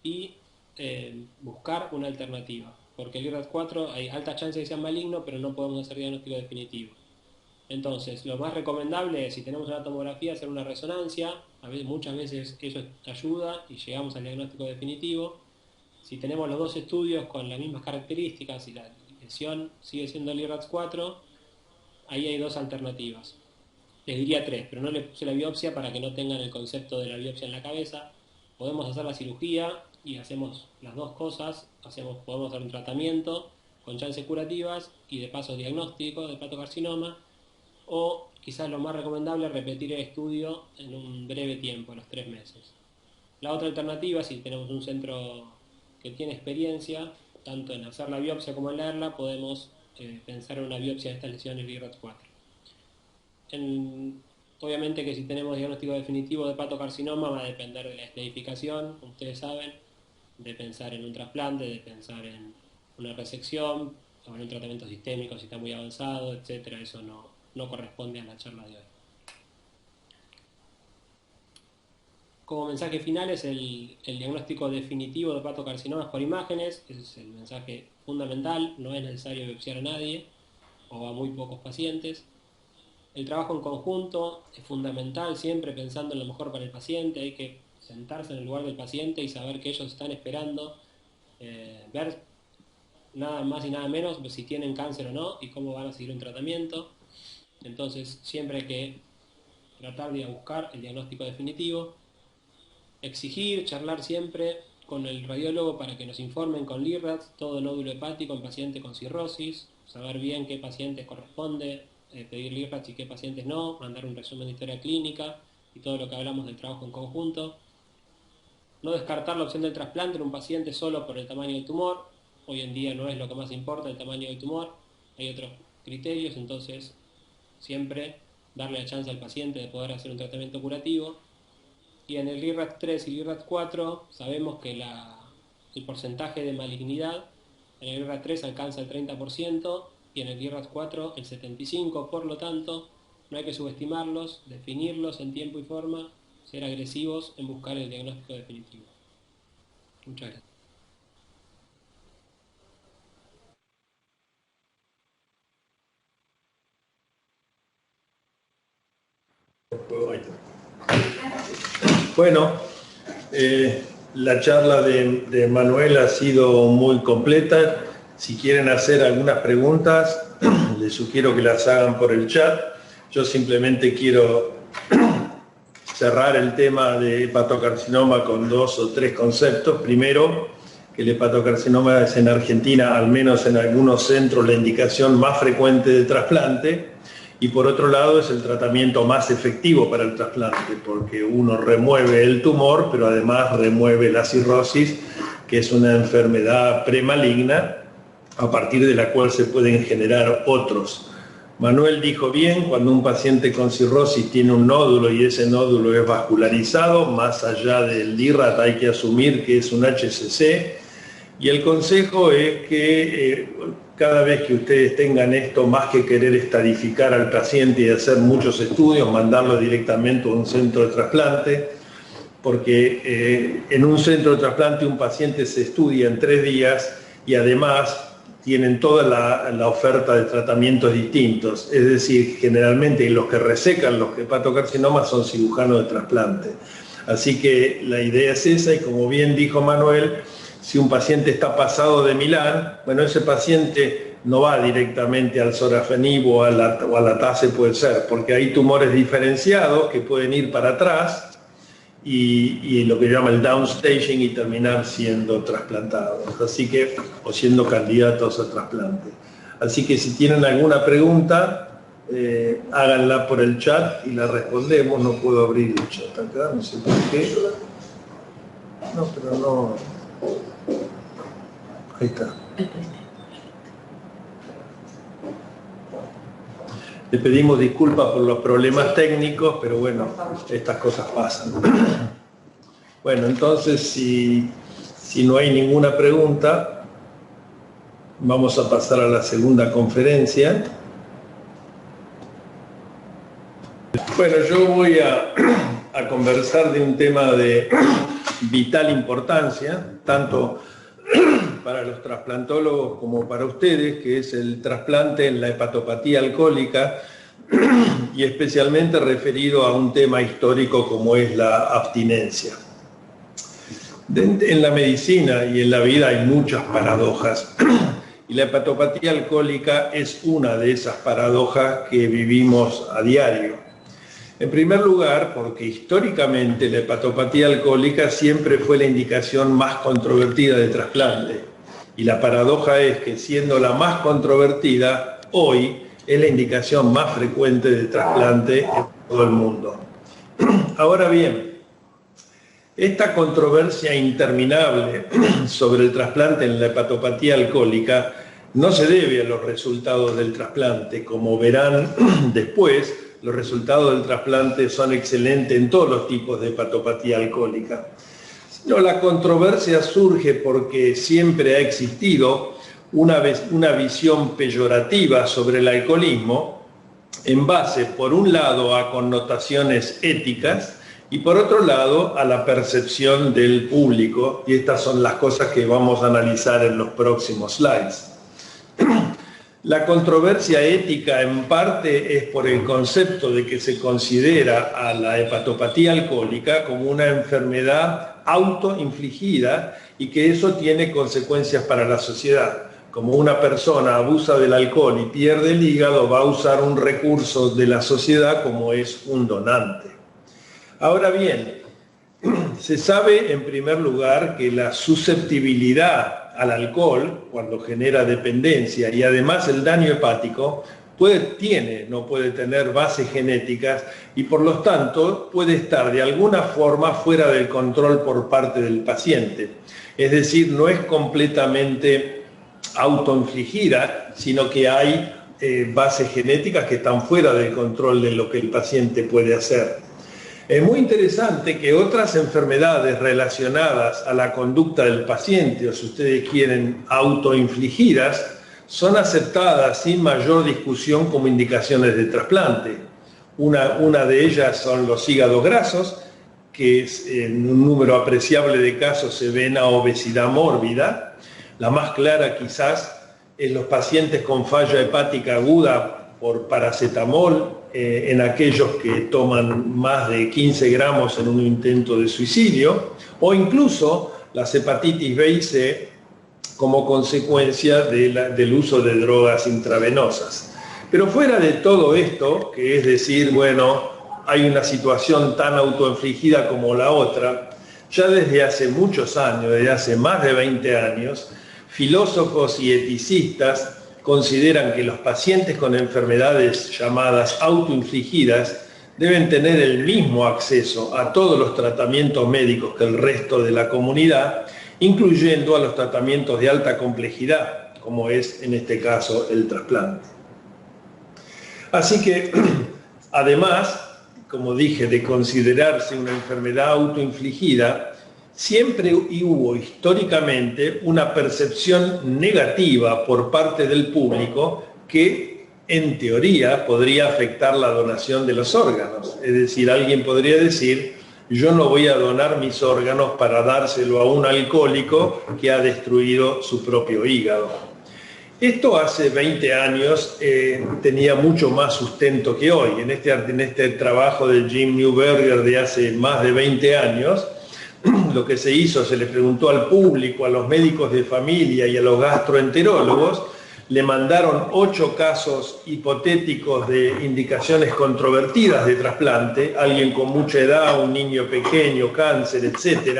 y buscar una alternativa, porque el LIRRAX 4 hay altas chances de que sea maligno, pero no podemos hacer diagnóstico definitivo. Entonces, lo más recomendable es, si tenemos una tomografía, hacer una resonancia. Muchas veces eso ayuda y llegamos al diagnóstico definitivo. Si tenemos los dos estudios con las mismas características y la lesión sigue siendo el LIRRAX 4, ahí hay 2 alternativas. Les diría 3, pero no les puse la biopsia para que no tengan el concepto de la biopsia en la cabeza. Podemos hacer la cirugía y hacemos las dos cosas. Podemos hacer un tratamiento con chances curativas y de paso diagnóstico de hepatocarcinoma, o quizás lo más recomendable es repetir el estudio en un breve tiempo, a los 3 meses. La otra alternativa, si tenemos un centro que tiene experiencia, tanto en hacer la biopsia como en leerla, podemos pensar en una biopsia de estas lesiones LIRRAX 4. Obviamente que si tenemos diagnóstico definitivo de hepatocarcinoma va a depender de la estadificación, como ustedes saben, de pensar en un trasplante, de pensar en una resección, o en un tratamiento sistémico si está muy avanzado, etc. Eso no corresponde a la charla de hoy. Como mensaje final es el diagnóstico definitivo de hepatocarcinomas por imágenes. Ese es el mensaje fundamental. No es necesario biopsiar a nadie o a muy pocos pacientes. El trabajo en conjunto es fundamental, siempre pensando en lo mejor para el paciente. Hay que sentarse en el lugar del paciente y saber que ellos están esperando ver nada más y nada menos si tienen cáncer o no y cómo van a seguir un tratamiento. Entonces siempre hay que tratar de buscar el diagnóstico definitivo, exigir, charlar siempre con el radiólogo para que nos informen con LIRRAX, todo nódulo hepático en paciente con cirrosis, saber bien qué pacientes corresponde pedir LIRRAX y qué pacientes no, mandar un resumen de historia clínica y todo lo que hablamos del trabajo en conjunto. No descartar la opción del trasplante en un paciente solo por el tamaño del tumor. Hoy en día no es lo que más importa el tamaño del tumor, hay otros criterios, entonces siempre darle la chance al paciente de poder hacer un tratamiento curativo. Y en el LIRRAX 3 y LIRRAX 4 sabemos que el porcentaje de malignidad en el LIRRAX 3 alcanza el 30% y en el LIRRAX 4 el 75%, por lo tanto no hay que subestimarlos, definirlos en tiempo y forma, ser agresivos en buscar el diagnóstico definitivo. Muchas gracias. Bueno, la charla de Manuel ha sido muy completa. Si quieren hacer algunas preguntas, les sugiero que las hagan por el chat. Yo simplemente quiero cerrar el tema de hepatocarcinoma con 2 o 3 conceptos. Primero, que el hepatocarcinoma es en Argentina, al menos en algunos centros, la indicación más frecuente de trasplante. Y por otro lado es el tratamiento más efectivo para el trasplante, porque uno remueve el tumor, pero además remueve la cirrosis, que es una enfermedad premaligna, a partir de la cual se pueden generar otros. Manuel dijo bien, cuando un paciente con cirrosis tiene un nódulo y ese nódulo es vascularizado, más allá del LIRRAX hay que asumir que es un HCC, y el consejo es que cada vez que ustedes tengan esto, más que querer estadificar al paciente y hacer muchos estudios, mandarlo directamente a un centro de trasplante, porque en un centro de trasplante un paciente se estudia en 3 días y además tienen toda la oferta de tratamientos distintos. Es decir, generalmente los que resecan los hepatocarcinomas son cirujanos de trasplante. Así que la idea es esa, y como bien dijo Manuel, si un paciente está pasado de Milán, bueno, ese paciente no va directamente al sorafenib o a la TACE, puede ser, porque hay tumores diferenciados que pueden ir para atrás y lo que llama el downstaging y terminar siendo trasplantados, así que, o siendo candidatos a trasplante. Así que si tienen alguna pregunta, háganla por el chat y la respondemos. No puedo abrir el chat acá, no sé por qué. No, pero no. Ahí está. Le pedimos disculpas por los problemas técnicos, pero bueno, estas cosas pasan. Bueno, entonces, si no hay ninguna pregunta, vamos a pasar a la segunda conferencia. Bueno, yo voy a conversar de un tema de vital importancia, tanto para los trasplantólogos como para ustedes, que es el trasplante en la hepatopatía alcohólica, y especialmente referido a un tema histórico como es la abstinencia. En la medicina y en la vida hay muchas paradojas, y la hepatopatía alcohólica es una de esas paradojas que vivimos a diario. En primer lugar, porque históricamente la hepatopatía alcohólica siempre fue la indicación más controvertida de trasplante. Y la paradoja es que, siendo la más controvertida, hoy es la indicación más frecuente de trasplante en todo el mundo. Ahora bien, esta controversia interminable sobre el trasplante en la hepatopatía alcohólica no se debe a los resultados del trasplante. Como verán después, los resultados del trasplante son excelentes en todos los tipos de hepatopatía alcohólica. No, la controversia surge porque siempre ha existido una visión peyorativa sobre el alcoholismo en base, por un lado, a connotaciones éticas y por otro lado, a la percepción del público, y estas son las cosas que vamos a analizar en los próximos slides. La controversia ética en parte es por el concepto de que se considera a la hepatopatía alcohólica como una enfermedad autoinfligida y que eso tiene consecuencias para la sociedad. Como una persona abusa del alcohol y pierde el hígado, va a usar un recurso de la sociedad como es un donante. Ahora bien, se sabe en primer lugar que la susceptibilidad al alcohol, cuando genera dependencia, y además el daño hepático, no puede tener bases genéticas y por lo tanto puede estar de alguna forma fuera del control por parte del paciente. Es decir, no es completamente autoinfligida, sino que hay bases genéticas que están fuera del control de lo que el paciente puede hacer. Es muy interesante que otras enfermedades relacionadas a la conducta del paciente, o si ustedes quieren, autoinfligidas, son aceptadas sin mayor discusión como indicaciones de trasplante. Una de ellas son los hígados grasos, que en un número apreciable de casos se ven a obesidad mórbida. La más clara quizás es los pacientes con falla hepática aguda por paracetamol, en aquellos que toman más de 15 gramos en un intento de suicidio, o incluso las hepatitis B y C como consecuencia del uso de drogas intravenosas. Pero fuera de todo esto, que es decir, bueno, hay una situación tan autoinfligida como la otra, ya desde hace muchos años, desde hace más de 20 años, filósofos y eticistas consideran que los pacientes con enfermedades llamadas autoinfligidas deben tener el mismo acceso a todos los tratamientos médicos que el resto de la comunidad, incluyendo a los tratamientos de alta complejidad, como es en este caso el trasplante. Así que, además, como dije, de considerarse una enfermedad autoinfligida, siempre hubo históricamente una percepción negativa por parte del público que, en teoría, podría afectar la donación de los órganos. Es decir, alguien podría decir, Yo no voy a donar mis órganos para dárselo a un alcohólico que ha destruido su propio hígado. Esto hace 20 años tenía mucho más sustento que hoy. En este trabajo de Jim Newberger de hace más de 20 años, lo que se hizo, se le preguntó al público, a los médicos de familia y a los gastroenterólogos, le mandaron 8 casos hipotéticos de indicaciones controvertidas de trasplante, alguien con mucha edad, un niño pequeño, cáncer, etc.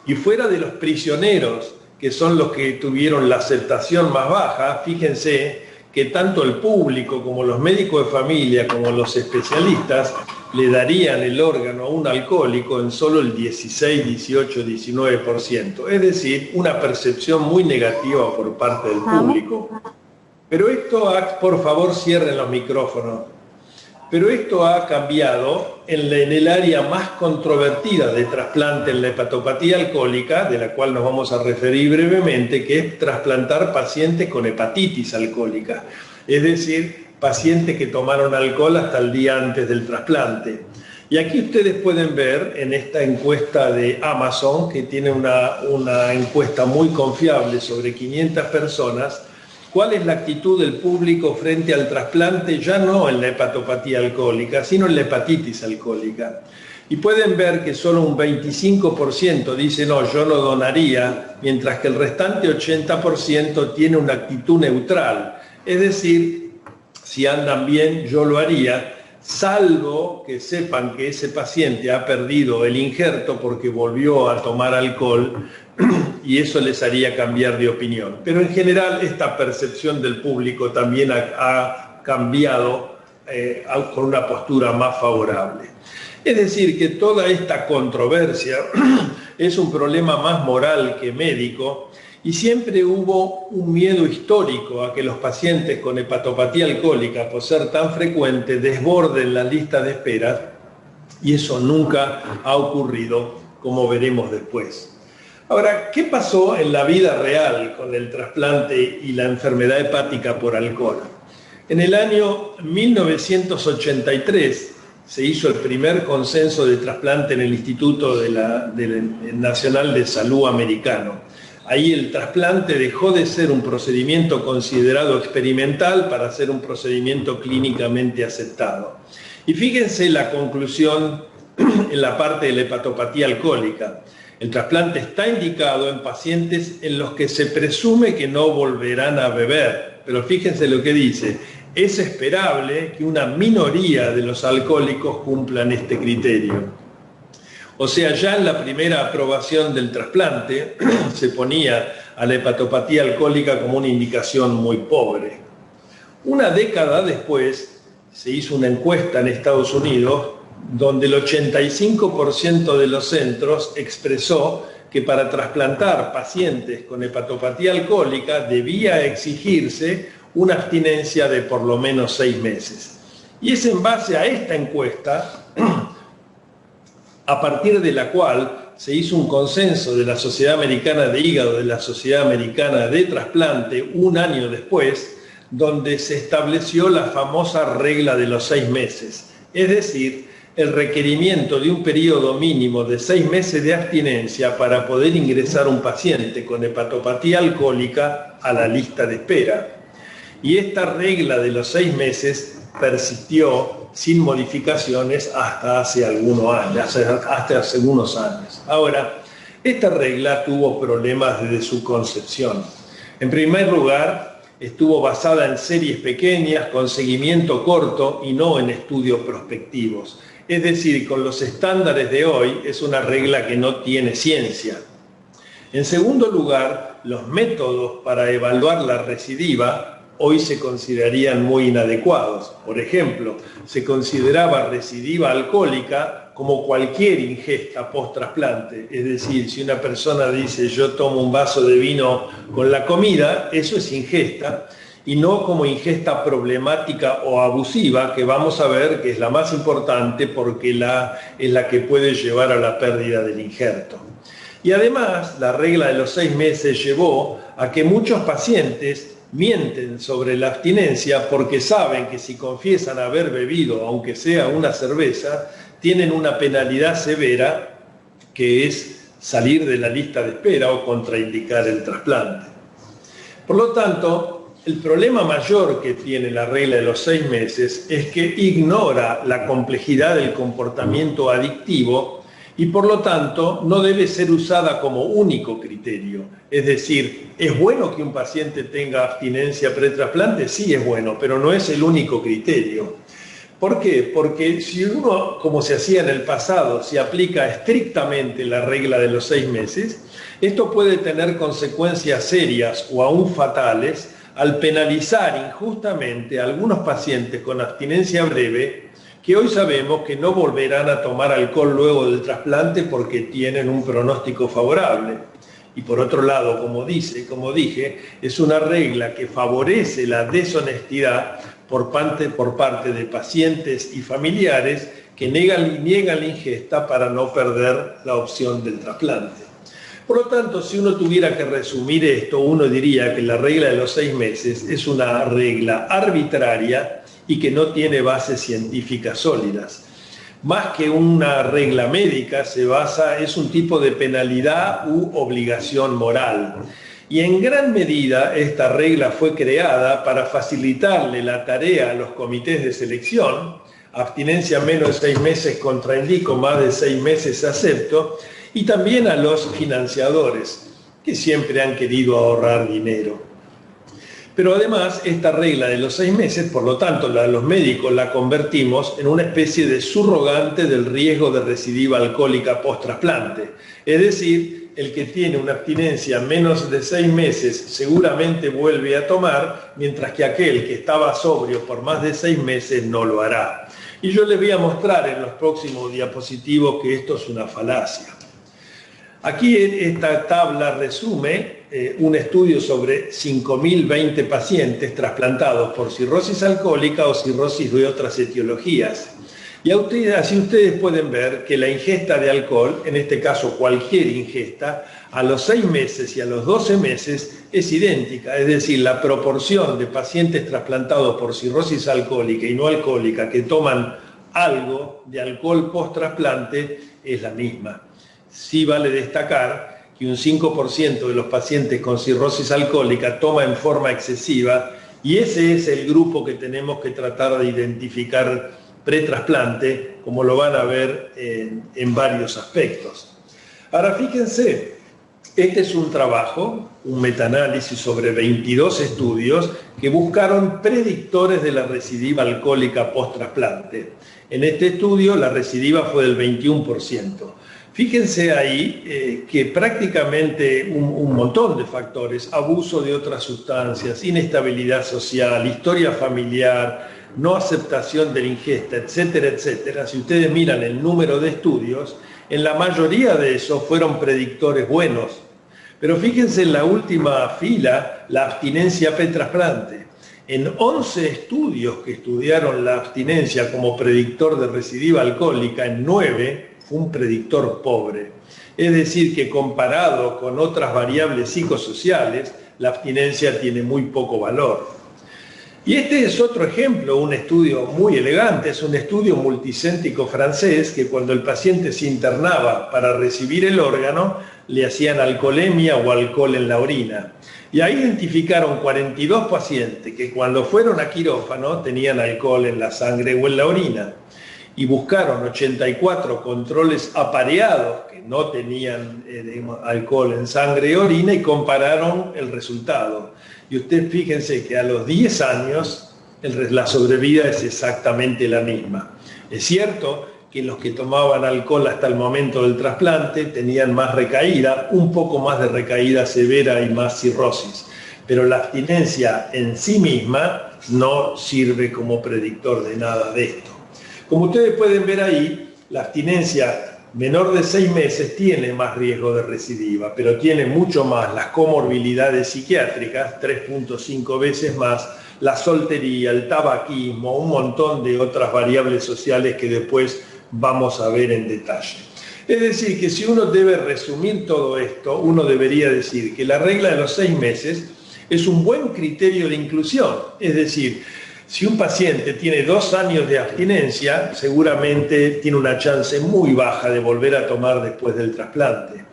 Y fuera de los prisioneros, que son los que tuvieron la aceptación más baja, fíjense que tanto el público como los médicos de familia como los especialistas le darían el órgano a un alcohólico en solo el 16, 18, 19%. Es decir, una percepción muy negativa por parte del público. Pero esto, por favor, cierren los micrófonos. Pero esto ha cambiado en el área más controvertida de trasplante en la hepatopatía alcohólica, de la cual nos vamos a referir brevemente, que es trasplantar pacientes con hepatitis alcohólica. Es decir, pacientes que tomaron alcohol hasta el día antes del trasplante. Y aquí ustedes pueden ver en esta encuesta de Amazon, que tiene una encuesta muy confiable sobre 500 personas, cuál es la actitud del público frente al trasplante, ya no en la hepatopatía alcohólica, sino en la hepatitis alcohólica. Y pueden ver que solo un 25% dice no, yo no donaría, mientras que el restante 80% tiene una actitud neutral. Es decir, si andan bien, yo lo haría, salvo que sepan que ese paciente ha perdido el injerto porque volvió a tomar alcohol y eso les haría cambiar de opinión. Pero en general esta percepción del público también ha cambiado con una postura más favorable. Es decir, que toda esta controversia es un problema más moral que médico y siempre hubo un miedo histórico a que los pacientes con hepatopatía alcohólica, por ser tan frecuente, desborden la lista de espera y eso nunca ha ocurrido, como veremos después. Ahora, ¿qué pasó en la vida real con el trasplante y la enfermedad hepática por alcohol? En el año 1983 se hizo el primer consenso de trasplante en el Instituto Nacional de Salud americano. Ahí el trasplante dejó de ser un procedimiento considerado experimental para ser un procedimiento clínicamente aceptado. Y fíjense la conclusión en la parte de la hepatopatía alcohólica. El trasplante está indicado en pacientes en los que se presume que no volverán a beber. Pero fíjense lo que dice. Es esperable que una minoría de los alcohólicos cumplan este criterio. O sea, ya en la primera aprobación del trasplante se ponía a la hepatopatía alcohólica como una indicación muy pobre. Una década después se hizo una encuesta en Estados Unidos donde el 85% de los centros expresó que para trasplantar pacientes con hepatopatía alcohólica debía exigirse una abstinencia de por lo menos 6 meses. Y es en base a esta encuesta, a partir de la cual se hizo un consenso de la Sociedad Americana de Hígado, de la Sociedad Americana de Trasplante, un año después, donde se estableció la famosa regla de los 6 meses. Es decir, el requerimiento de un periodo mínimo de 6 meses de abstinencia para poder ingresar un paciente con hepatopatía alcohólica a la lista de espera. Y esta regla de los 6 meses persistió sin modificaciones hasta hace algunos años. Ahora, esta regla tuvo problemas desde su concepción. En primer lugar, estuvo basada en series pequeñas, con seguimiento corto y no en estudios prospectivos. Es decir, con los estándares de hoy es una regla que no tiene ciencia. En segundo lugar, los métodos para evaluar la recidiva hoy se considerarían muy inadecuados. Por ejemplo, se consideraba recidiva alcohólica como cualquier ingesta post-trasplante. Es decir, si una persona dice yo tomo un vaso de vino con la comida, eso es ingesta, y no como ingesta problemática o abusiva, que vamos a ver que es la más importante porque es la que puede llevar a la pérdida del injerto. Y además, la regla de los 6 meses llevó a que muchos pacientes mienten sobre la abstinencia porque saben que si confiesan haber bebido, aunque sea una cerveza, tienen una penalidad severa que es salir de la lista de espera o contraindicar el trasplante. Por lo tanto, el problema mayor que tiene la regla de los 6 meses es que ignora la complejidad del comportamiento adictivo y por lo tanto no debe ser usada como único criterio. Es decir, ¿es bueno que un paciente tenga abstinencia pretrasplante? Sí, es bueno, pero no es el único criterio. ¿Por qué? Porque si uno, como se hacía en el pasado, se aplica estrictamente la regla de los 6 meses, esto puede tener consecuencias serias o aún fatales al penalizar injustamente a algunos pacientes con abstinencia breve que hoy sabemos que no volverán a tomar alcohol luego del trasplante porque tienen un pronóstico favorable. Y por otro lado, como dije, es una regla que favorece la deshonestidad por parte de pacientes y familiares que niegan la ingesta para no perder la opción del trasplante. Por lo tanto, si uno tuviera que resumir esto, uno diría que la regla de los 6 meses es una regla arbitraria y que no tiene bases científicas sólidas. Más que una regla médica, es un tipo de penalidad u obligación moral. Y en gran medida esta regla fue creada para facilitarle la tarea a los comités de selección, abstinencia menos de 6 meses contraindico, más de 6 meses acepto, y también a los financiadores, que siempre han querido ahorrar dinero. Pero además, esta regla de los 6 meses, por lo tanto, los médicos la convertimos en una especie de subrogante del riesgo de recidiva alcohólica post-trasplante. Es decir, el que tiene una abstinencia menos de 6 meses seguramente vuelve a tomar, mientras que aquel que estaba sobrio por más de 6 meses no lo hará. Y yo les voy a mostrar en los próximos diapositivos que esto es una falacia. Aquí esta tabla resume un estudio sobre 5.020 pacientes trasplantados por cirrosis alcohólica o cirrosis de otras etiologías. Y así ustedes pueden ver que la ingesta de alcohol, en este caso cualquier ingesta, a los 6 meses y a los 12 meses es idéntica. Es decir, la proporción de pacientes trasplantados por cirrosis alcohólica y no alcohólica que toman algo de alcohol post-trasplante es la misma. Sí vale destacar que un 5% de los pacientes con cirrosis alcohólica toma en forma excesiva y ese es el grupo que tenemos que tratar de identificar pretrasplante, como lo van a ver en varios aspectos. Ahora fíjense, este es un trabajo, un metaanálisis sobre 22 estudios que buscaron predictores de la recidiva alcohólica post-trasplante. En este estudio la recidiva fue del 21%. Fíjense ahí que prácticamente un montón de factores, abuso de otras sustancias, inestabilidad social, historia familiar, no aceptación de la ingesta, etcétera, etcétera. Si ustedes miran el número de estudios, en la mayoría de esos fueron predictores buenos. Pero fíjense en la última fila, la abstinencia pretrasplante. En 11 estudios que estudiaron la abstinencia como predictor de recidiva alcohólica, en 9 fue un predictor pobre. Es decir, que comparado con otras variables psicosociales, la abstinencia tiene muy poco valor. Y este es otro ejemplo, un estudio muy elegante, es un estudio multicéntrico francés que cuando el paciente se internaba para recibir el órgano, le hacían alcoholemia o alcohol en la orina. Y ahí identificaron 42 pacientes que cuando fueron a quirófano tenían alcohol en la sangre o en la orina. Y buscaron 84 controles apareados que no tenían alcohol en sangre y orina y compararon el resultado. Y ustedes fíjense que a los 10 años la sobrevida es exactamente la misma. Es cierto que los que tomaban alcohol hasta el momento del trasplante tenían más recaída, un poco más de recaída severa y más cirrosis, pero la abstinencia en sí misma no sirve como predictor de nada de esto. Como ustedes pueden ver ahí, la abstinencia menor de 6 meses tiene más riesgo de recidiva, pero tiene mucho más las comorbilidades psiquiátricas, 3.5 veces más, la soltería, el tabaquismo, un montón de otras variables sociales que después vamos a ver en detalle. Es decir, que si uno debe resumir todo esto, uno debería decir que la regla de los 6 meses es un buen criterio de inclusión. Es decir, si un paciente tiene 2 años de abstinencia, seguramente tiene una chance muy baja de volver a tomar después del trasplante.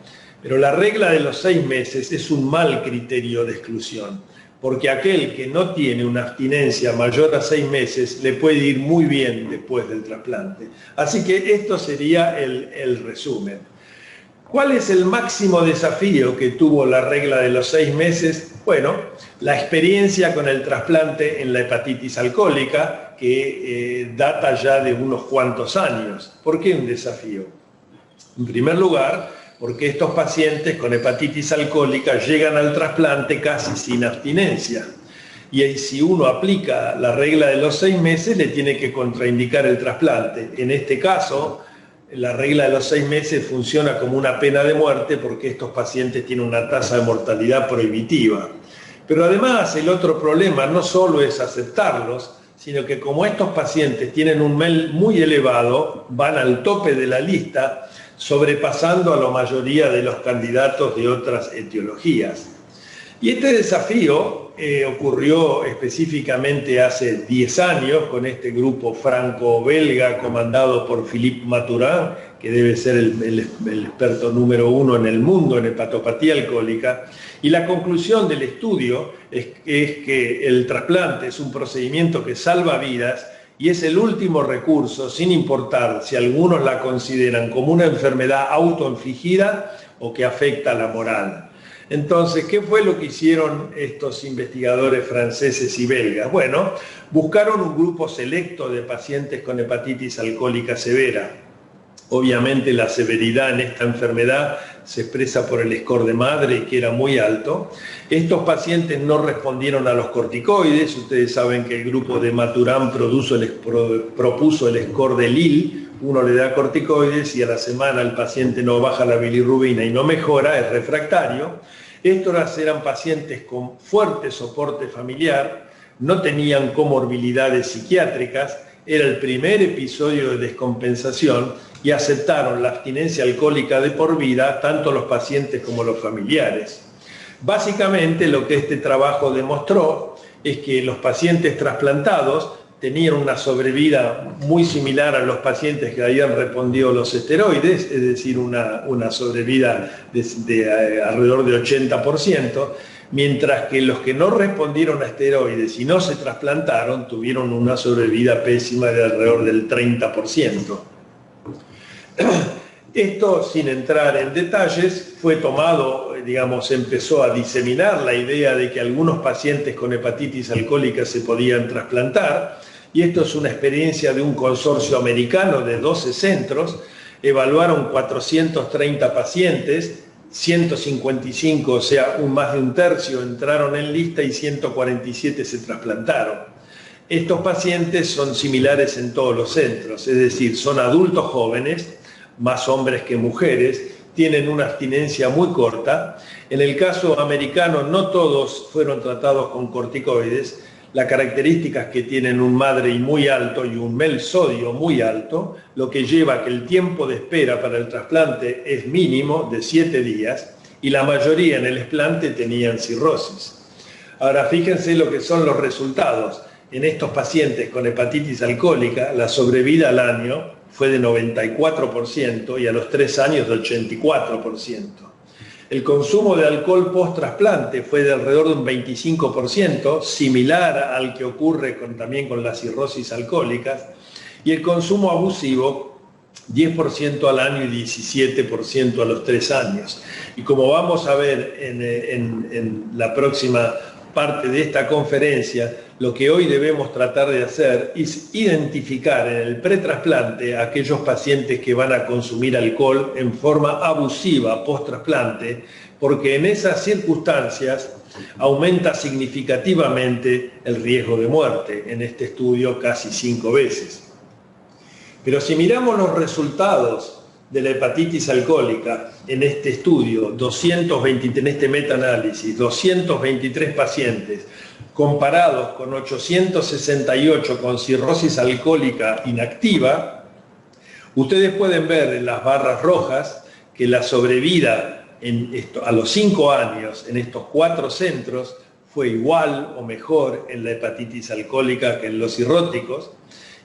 Pero la regla de los 6 meses es un mal criterio de exclusión, porque aquel que no tiene una abstinencia mayor a 6 meses le puede ir muy bien después del trasplante. Así que esto sería el resumen. ¿Cuál es el máximo desafío que tuvo la regla de los 6 meses? Bueno, la experiencia con el trasplante en la hepatitis alcohólica, que data ya de unos cuantos años. ¿Por qué un desafío? En primer lugar, porque estos pacientes con hepatitis alcohólica llegan al trasplante casi sin abstinencia. Y si uno aplica la regla de los 6 meses, le tiene que contraindicar el trasplante. En este caso, la regla de los 6 meses funciona como una pena de muerte porque estos pacientes tienen una tasa de mortalidad prohibitiva. Pero además, el otro problema no solo es aceptarlos, sino que como estos pacientes tienen un MEL muy elevado, van al tope de la lista, sobrepasando a la mayoría de los candidatos de otras etiologías. Y este desafío ocurrió específicamente hace 10 años con este grupo franco-belga comandado por Philippe Mathurin, que debe ser el experto número 1 en el mundo en hepatopatía alcohólica. Y la conclusión del estudio es que el trasplante es un procedimiento que salva vidas y es el último recurso, sin importar si algunos la consideran como una enfermedad autoinfligida o que afecta a la moral. Entonces, ¿qué fue lo que hicieron estos investigadores franceses y belgas? Bueno, buscaron un grupo selecto de pacientes con hepatitis alcohólica severa. Obviamente la severidad en esta enfermedad se expresa por el score de madre, que era muy alto. Estos pacientes no respondieron a los corticoides. Ustedes saben que el grupo de Mathurin propuso el score de Lille. Uno le da corticoides y a la semana el paciente no baja la bilirrubina y no mejora, es refractario. Estos eran pacientes con fuerte soporte familiar, no tenían comorbilidades psiquiátricas, era el primer episodio de descompensación y aceptaron la abstinencia alcohólica de por vida tanto los pacientes como los familiares. Básicamente lo que este trabajo demostró es que los pacientes trasplantados tenían una sobrevida muy similar a los pacientes que habían respondido los esteroides, es decir, una sobrevida de alrededor de 80%, mientras que los que no respondieron a esteroides y no se trasplantaron tuvieron una sobrevida pésima de alrededor del 30%. Esto, sin entrar en detalles, fue tomado, digamos, empezó a diseminar la idea de que algunos pacientes con hepatitis alcohólica se podían trasplantar, y esto es una experiencia de un consorcio americano de 12 centros. Evaluaron 430 pacientes, 155, o sea, más de un tercio entraron en lista y 147 se trasplantaron. Estos pacientes son similares en todos los centros, es decir, son adultos jóvenes, más hombres que mujeres, tienen una abstinencia muy corta. En el caso americano no todos fueron tratados con corticoides. La característica es que tienen un MADRI muy alto y un MEL sodio muy alto, lo que lleva a que el tiempo de espera para el trasplante es mínimo, de 7 días, y la mayoría en el trasplante tenían cirrosis. Ahora fíjense lo que son los resultados. En estos pacientes con hepatitis alcohólica, la sobrevida al año fue de 94% y a los 3 años de 84%. El consumo de alcohol post-trasplante fue de alrededor de un 25%, similar al que ocurre también con las cirrosis alcohólicas, y el consumo abusivo 10% al año y 17% a los 3 años. Y como vamos a ver en la próxima parte de esta conferencia, lo que hoy debemos tratar de hacer es identificar en el pretrasplante a aquellos pacientes que van a consumir alcohol en forma abusiva post-trasplante, porque en esas circunstancias aumenta significativamente el riesgo de muerte, en este estudio casi 5 veces. Pero si miramos los resultados de la hepatitis alcohólica en este estudio, en este metaanálisis, 223 pacientes, comparados con 868 con cirrosis alcohólica inactiva, ustedes pueden ver en las barras rojas que la sobrevida a los 5 años en estos 4 centros fue igual o mejor en la hepatitis alcohólica que en los cirróticos,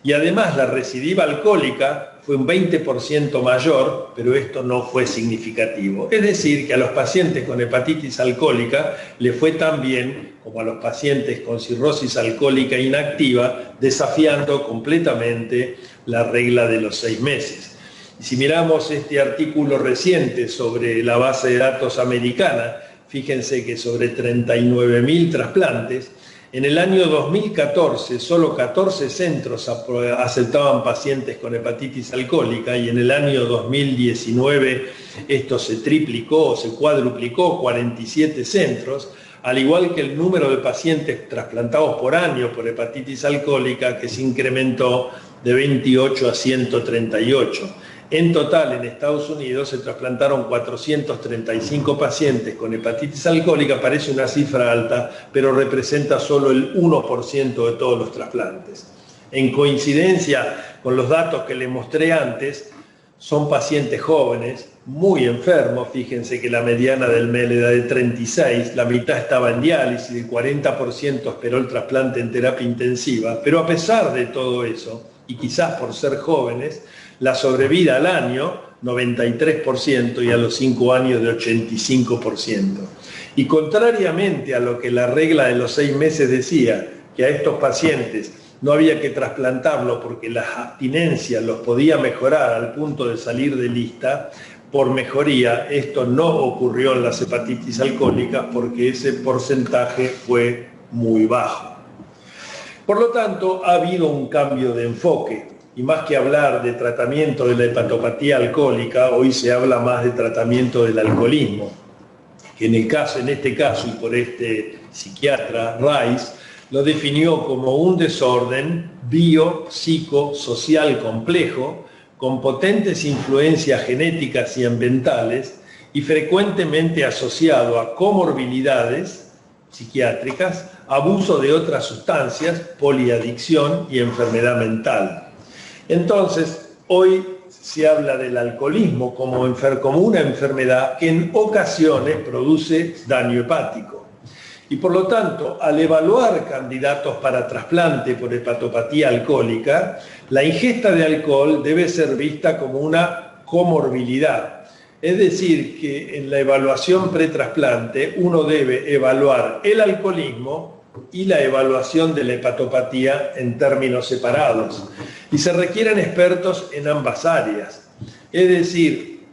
y además la recidiva alcohólica fue un 20% mayor, pero esto no fue significativo. Es decir, que a los pacientes con hepatitis alcohólica le fue tan bien como a los pacientes con cirrosis alcohólica inactiva, desafiando completamente la regla de los 6 meses. Y si miramos este artículo reciente sobre la base de datos americana, fíjense que sobre 39.000 trasplantes, en el año 2014 solo 14 centros aceptaban pacientes con hepatitis alcohólica y en el año 2019 esto se triplicó o se cuadruplicó, 47 centros, al igual que el número de pacientes trasplantados por año por hepatitis alcohólica, que se incrementó de 28 a 138. En total, en Estados Unidos se trasplantaron 435 pacientes con hepatitis alcohólica. Parece una cifra alta, pero representa solo el 1% de todos los trasplantes. En coincidencia con los datos que les mostré antes, son pacientes jóvenes, muy enfermos. Fíjense que la mediana del MEL era de 36, la mitad estaba en diálisis, el 40% esperó el trasplante en terapia intensiva. Pero a pesar de todo eso, y quizás por ser jóvenes, la sobrevida al año, 93%, y a los 5 años de 85%. Y contrariamente a lo que la regla de los 6 meses decía, que a estos pacientes no había que trasplantarlo porque la abstinencia los podía mejorar al punto de salir de lista, por mejoría, esto no ocurrió en las hepatitis alcohólicas porque ese porcentaje fue muy bajo. Por lo tanto, ha habido un cambio de enfoque. Y más que hablar de tratamiento de la hepatopatía alcohólica, hoy se habla más de tratamiento del alcoholismo, que en este caso, y por este psiquiatra Rice, lo definió como un desorden biopsicosocial complejo, con potentes influencias genéticas y ambientales, y frecuentemente asociado a comorbilidades psiquiátricas, abuso de otras sustancias, poliadicción y enfermedad mental. Entonces, hoy se habla del alcoholismo como una enfermedad que en ocasiones produce daño hepático. Y por lo tanto, al evaluar candidatos para trasplante por hepatopatía alcohólica, la ingesta de alcohol debe ser vista como una comorbilidad. Es decir, que en la evaluación pretrasplante uno debe evaluar el alcoholismo y la evaluación de la hepatopatía en términos separados. Y se requieren expertos en ambas áreas. Es decir,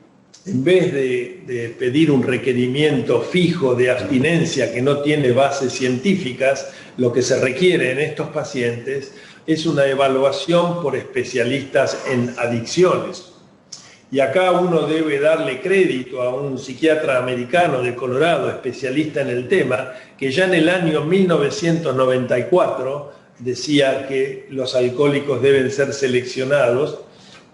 en vez de pedir un requerimiento fijo de abstinencia que no tiene bases científicas, lo que se requiere en estos pacientes es una evaluación por especialistas en adicciones. Y acá uno debe darle crédito a un psiquiatra americano de Colorado, especialista en el tema, que ya en el año 1994 decía que los alcohólicos deben ser seleccionados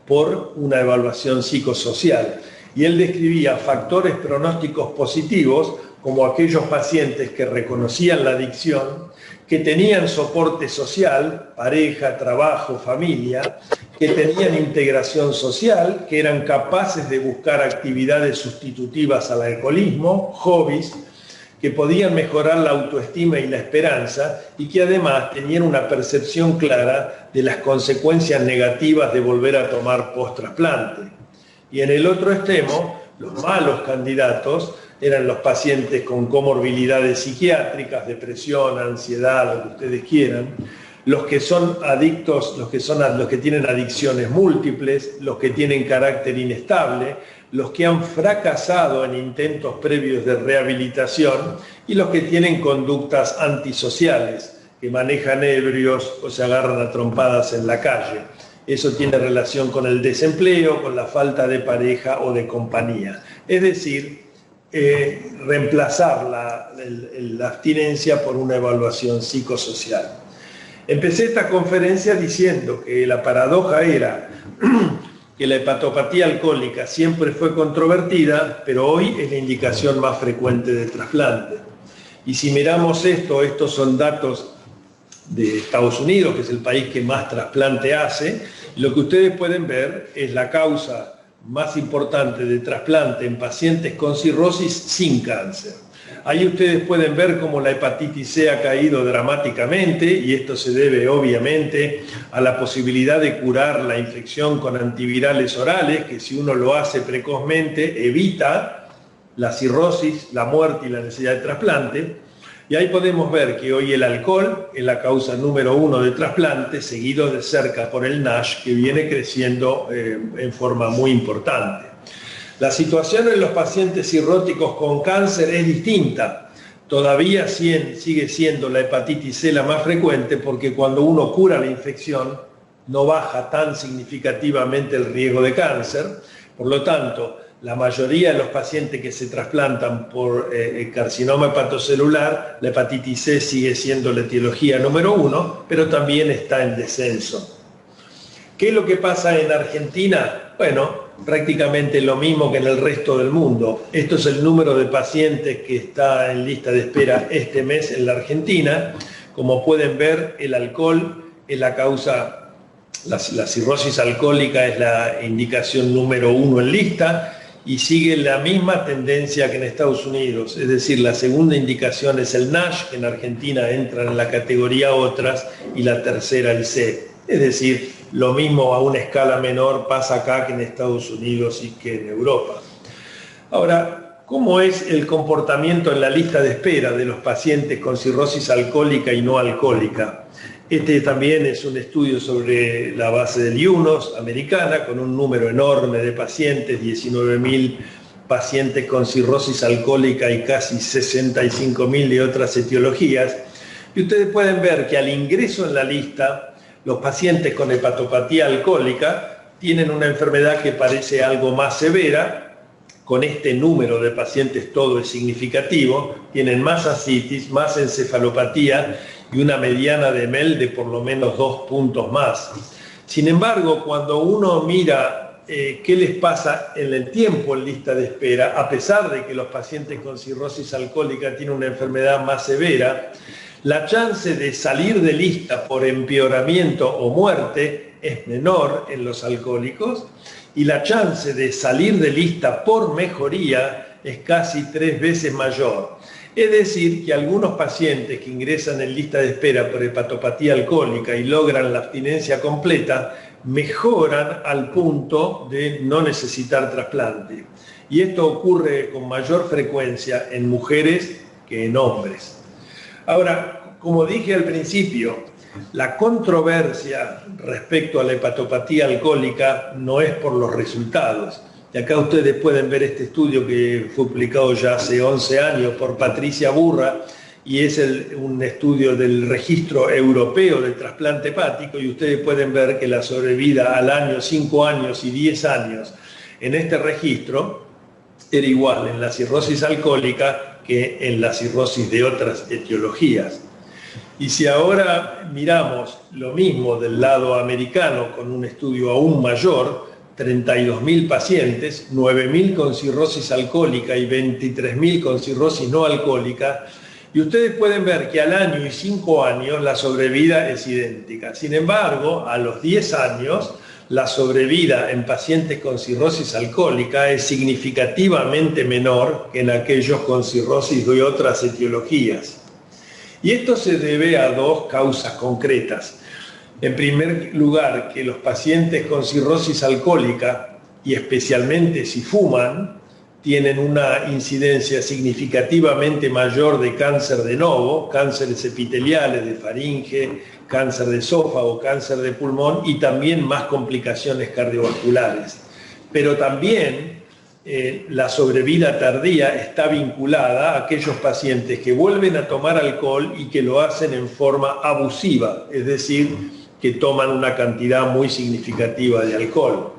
por una evaluación psicosocial. Y él describía factores pronósticos positivos como aquellos pacientes que reconocían la adicción, que tenían soporte social, pareja, trabajo, familia, que tenían integración social, que eran capaces de buscar actividades sustitutivas al alcoholismo, hobbies, que podían mejorar la autoestima y la esperanza y que además tenían una percepción clara de las consecuencias negativas de volver a tomar post-trasplante. Y en el otro extremo, los malos candidatos eran los pacientes con comorbilidades psiquiátricas, depresión, ansiedad, lo que ustedes quieran, los que son adictos, los que tienen adicciones múltiples, los que tienen carácter inestable, los que han fracasado en intentos previos de rehabilitación y los que tienen conductas antisociales, que manejan ebrios o se agarran a trompadas en la calle. Eso tiene relación con el desempleo, con la falta de pareja o de compañía. Es decir, reemplazar la abstinencia por una evaluación psicosocial. Empecé esta conferencia diciendo que la paradoja era que la hepatopatía alcohólica siempre fue controvertida, pero hoy es la indicación más frecuente de trasplante. Y si miramos estos son datos de Estados Unidos, que es el país que más trasplante hace. Lo que ustedes pueden ver es la causa más importante de trasplante en pacientes con cirrosis sin cáncer. Ahí ustedes pueden ver cómo la hepatitis C ha caído dramáticamente y esto se debe obviamente a la posibilidad de curar la infección con antivirales orales, que si uno lo hace precozmente evita la cirrosis, la muerte y la necesidad de trasplante. Y ahí podemos ver que hoy el alcohol es la causa número 1 de trasplante, seguido de cerca por el NASH, que viene creciendo en forma muy importante. La situación en los pacientes cirróticos con cáncer es distinta. Todavía sigue siendo la hepatitis C la más frecuente porque cuando uno cura la infección no baja tan significativamente el riesgo de cáncer. Por lo tanto, la mayoría de los pacientes que se trasplantan por carcinoma hepatocelular, la hepatitis C sigue siendo la etiología número 1, pero también está en descenso. ¿Qué es lo que pasa en Argentina? Bueno, prácticamente lo mismo que en el resto del mundo. Esto es el número de pacientes que está en lista de espera este mes en la Argentina. Como pueden ver, el alcohol es la causa, la cirrosis alcohólica es la indicación número 1 en lista y sigue la misma tendencia que en Estados Unidos. Es decir, la segunda indicación es el NASH, que en Argentina entra en la categoría otras, y la tercera el C. Es decir, lo mismo a una escala menor pasa acá que en Estados Unidos y que en Europa. Ahora, ¿cómo es el comportamiento en la lista de espera de los pacientes con cirrosis alcohólica y no alcohólica? Este también es un estudio sobre la base del UNOS americana, con un número enorme de pacientes, 19.000 pacientes con cirrosis alcohólica y casi 65.000 de otras etiologías. Y ustedes pueden ver que al ingreso en la lista, los pacientes con hepatopatía alcohólica tienen una enfermedad que parece algo más severa. Con este número de pacientes todo es significativo, tienen más ascitis, más encefalopatía y una mediana de MEL de por lo menos 2 puntos más. Sin embargo, cuando uno mira qué les pasa en el tiempo en lista de espera, a pesar de que los pacientes con cirrosis alcohólica tienen una enfermedad más severa, la chance de salir de lista por empeoramiento o muerte es menor en los alcohólicos y la chance de salir de lista por mejoría es casi 3 veces mayor. Es decir, que algunos pacientes que ingresan en lista de espera por hepatopatía alcohólica y logran la abstinencia completa, mejoran al punto de no necesitar trasplante. Y esto ocurre con mayor frecuencia en mujeres que en hombres. Ahora, como dije al principio, la controversia respecto a la hepatopatía alcohólica no es por los resultados. Y acá ustedes pueden ver este estudio que fue publicado ya hace 11 años por Patricia Burra y es un estudio del registro europeo del trasplante hepático y ustedes pueden ver que la sobrevida al año, 5 años y 10 años en este registro era igual en la cirrosis alcohólica que en la cirrosis de otras etiologías. Y si ahora miramos lo mismo del lado americano con un estudio aún mayor, 32.000 pacientes, 9.000 con cirrosis alcohólica y 23.000 con cirrosis no alcohólica, y ustedes pueden ver que al año y 5 años la sobrevida es idéntica. Sin embargo, a los 10 años, la sobrevida en pacientes con cirrosis alcohólica es significativamente menor que en aquellos con cirrosis de otras etiologías. Y esto se debe a 2 causas concretas. En primer lugar, que los pacientes con cirrosis alcohólica, y especialmente si fuman, tienen una incidencia significativamente mayor de cáncer de novo, cánceres epiteliales de faringe, cáncer de esófago, cáncer de pulmón y también más complicaciones cardiovasculares. Pero también la sobrevida tardía está vinculada a aquellos pacientes que vuelven a tomar alcohol y que lo hacen en forma abusiva, es decir, que toman una cantidad muy significativa de alcohol.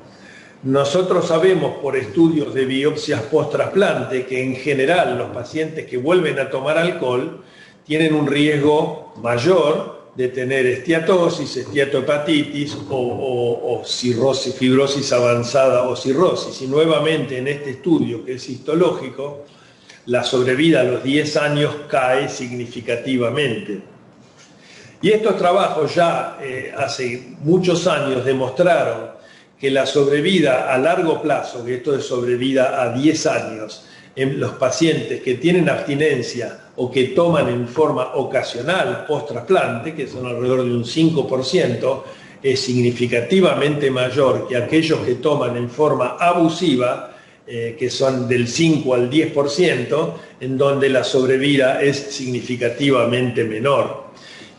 Nosotros sabemos por estudios de biopsias post-trasplante que en general los pacientes que vuelven a tomar alcohol tienen un riesgo mayor de tener esteatosis, esteatohepatitis o cirrosis, fibrosis avanzada o cirrosis. Y nuevamente en este estudio que es histológico, la sobrevida a los 10 años cae significativamente. Y estos trabajos ya hace muchos años demostraron que la sobrevida a largo plazo, que esto es sobrevida a 10 años, en los pacientes que tienen abstinencia o que toman en forma ocasional post-trasplante, que son alrededor de un 5%, es significativamente mayor que aquellos que toman en forma abusiva, que son del 5 al 10%, en donde la sobrevida es significativamente menor.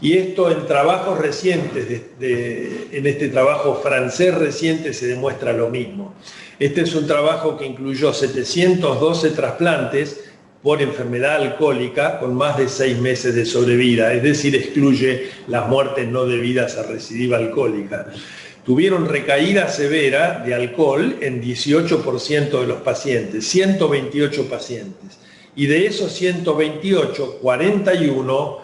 Y esto en trabajos recientes, en este trabajo francés reciente se demuestra lo mismo. Este es un trabajo que incluyó 712 trasplantes por enfermedad alcohólica con más de 6 meses de sobrevida, es decir, excluye las muertes no debidas a recidiva alcohólica. Tuvieron recaída severa de alcohol en 18% de los pacientes, 128 pacientes. Y de esos 128, 41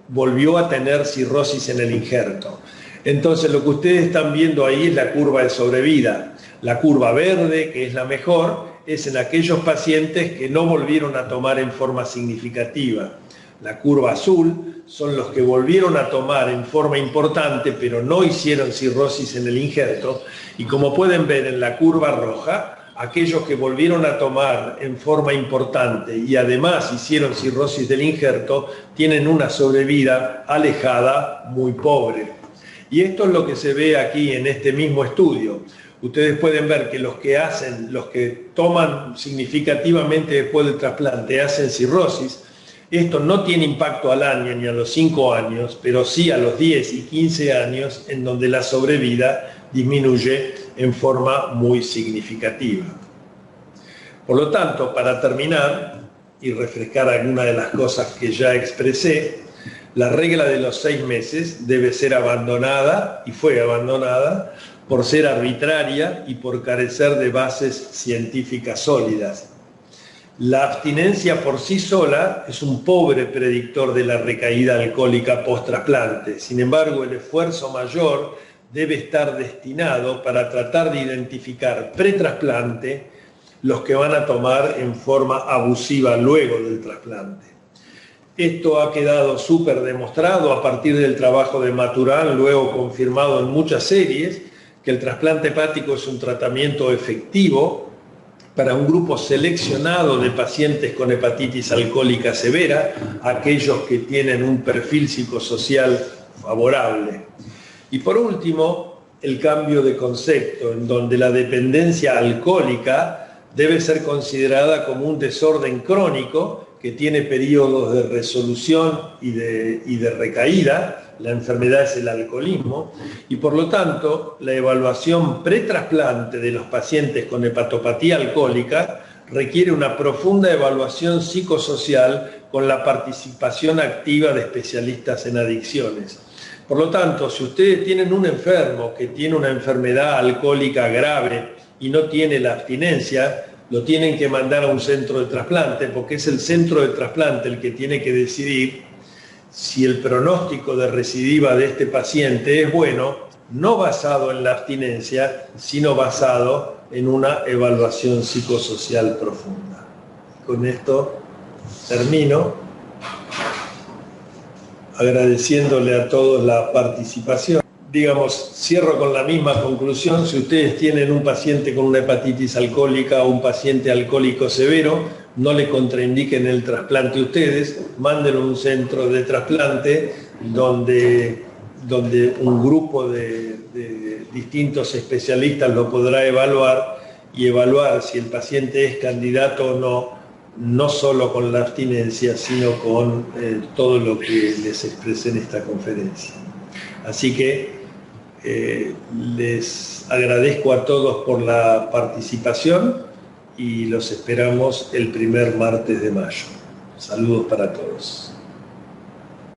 volvió a tener cirrosis en el injerto. Entonces lo que ustedes están viendo ahí es la curva de sobrevida. La curva verde, que es la mejor, es en aquellos pacientes que no volvieron a tomar en forma significativa. La curva azul son los que volvieron a tomar en forma importante, pero no hicieron cirrosis en el injerto. Y como pueden ver en la curva roja, aquellos que volvieron a tomar en forma importante y además hicieron cirrosis del injerto, tienen una sobrevida alejada muy pobre. Y esto es lo que se ve aquí en este mismo estudio. Ustedes pueden ver que los que toman significativamente después del trasplante hacen cirrosis. Esto no tiene impacto al año ni a los 5 años, pero sí a los 10 y 15 años, en donde la sobrevida disminuye en forma muy significativa. Por lo tanto, para terminar y refrescar algunas de las cosas que ya expresé, la regla de los 6 meses debe ser abandonada, y fue abandonada, por ser arbitraria y por carecer de bases científicas sólidas. La abstinencia por sí sola es un pobre predictor de la recaída alcohólica post-trasplante. Sin embargo, el esfuerzo mayor debe estar destinado para tratar de identificar pre-trasplante los que van a tomar en forma abusiva luego del trasplante. Esto ha quedado súper demostrado a partir del trabajo de Maturán, luego confirmado en muchas series, que el trasplante hepático es un tratamiento efectivo para un grupo seleccionado de pacientes con hepatitis alcohólica severa, aquellos que tienen un perfil psicosocial favorable. Y por último, el cambio de concepto, en donde la dependencia alcohólica debe ser considerada como un desorden crónico que tiene periodos de resolución y de recaída. La enfermedad es el alcoholismo y por lo tanto la evaluación pretrasplante de los pacientes con hepatopatía alcohólica requiere una profunda evaluación psicosocial con la participación activa de especialistas en adicciones. Por lo tanto, si ustedes tienen un enfermo que tiene una enfermedad alcohólica grave y no tiene la abstinencia, lo tienen que mandar a un centro de trasplante, porque es el centro de trasplante el que tiene que decidir si el pronóstico de recidiva de este paciente es bueno, no basado en la abstinencia, sino basado en una evaluación psicosocial profunda. Con esto termino, agradeciéndole a todos la participación. Digamos, cierro con la misma conclusión: si ustedes tienen un paciente con una hepatitis alcohólica o un paciente alcohólico severo, no le contraindiquen el trasplante ustedes, mándenlo a un centro de trasplante donde un grupo de distintos especialistas lo podrá evaluar y evaluar si el paciente es candidato o no, no solo con la abstinencia, sino con todo lo que les expresé en esta conferencia. Así que les agradezco a todos por la participación y los esperamos el primer martes de mayo. Saludos para todos.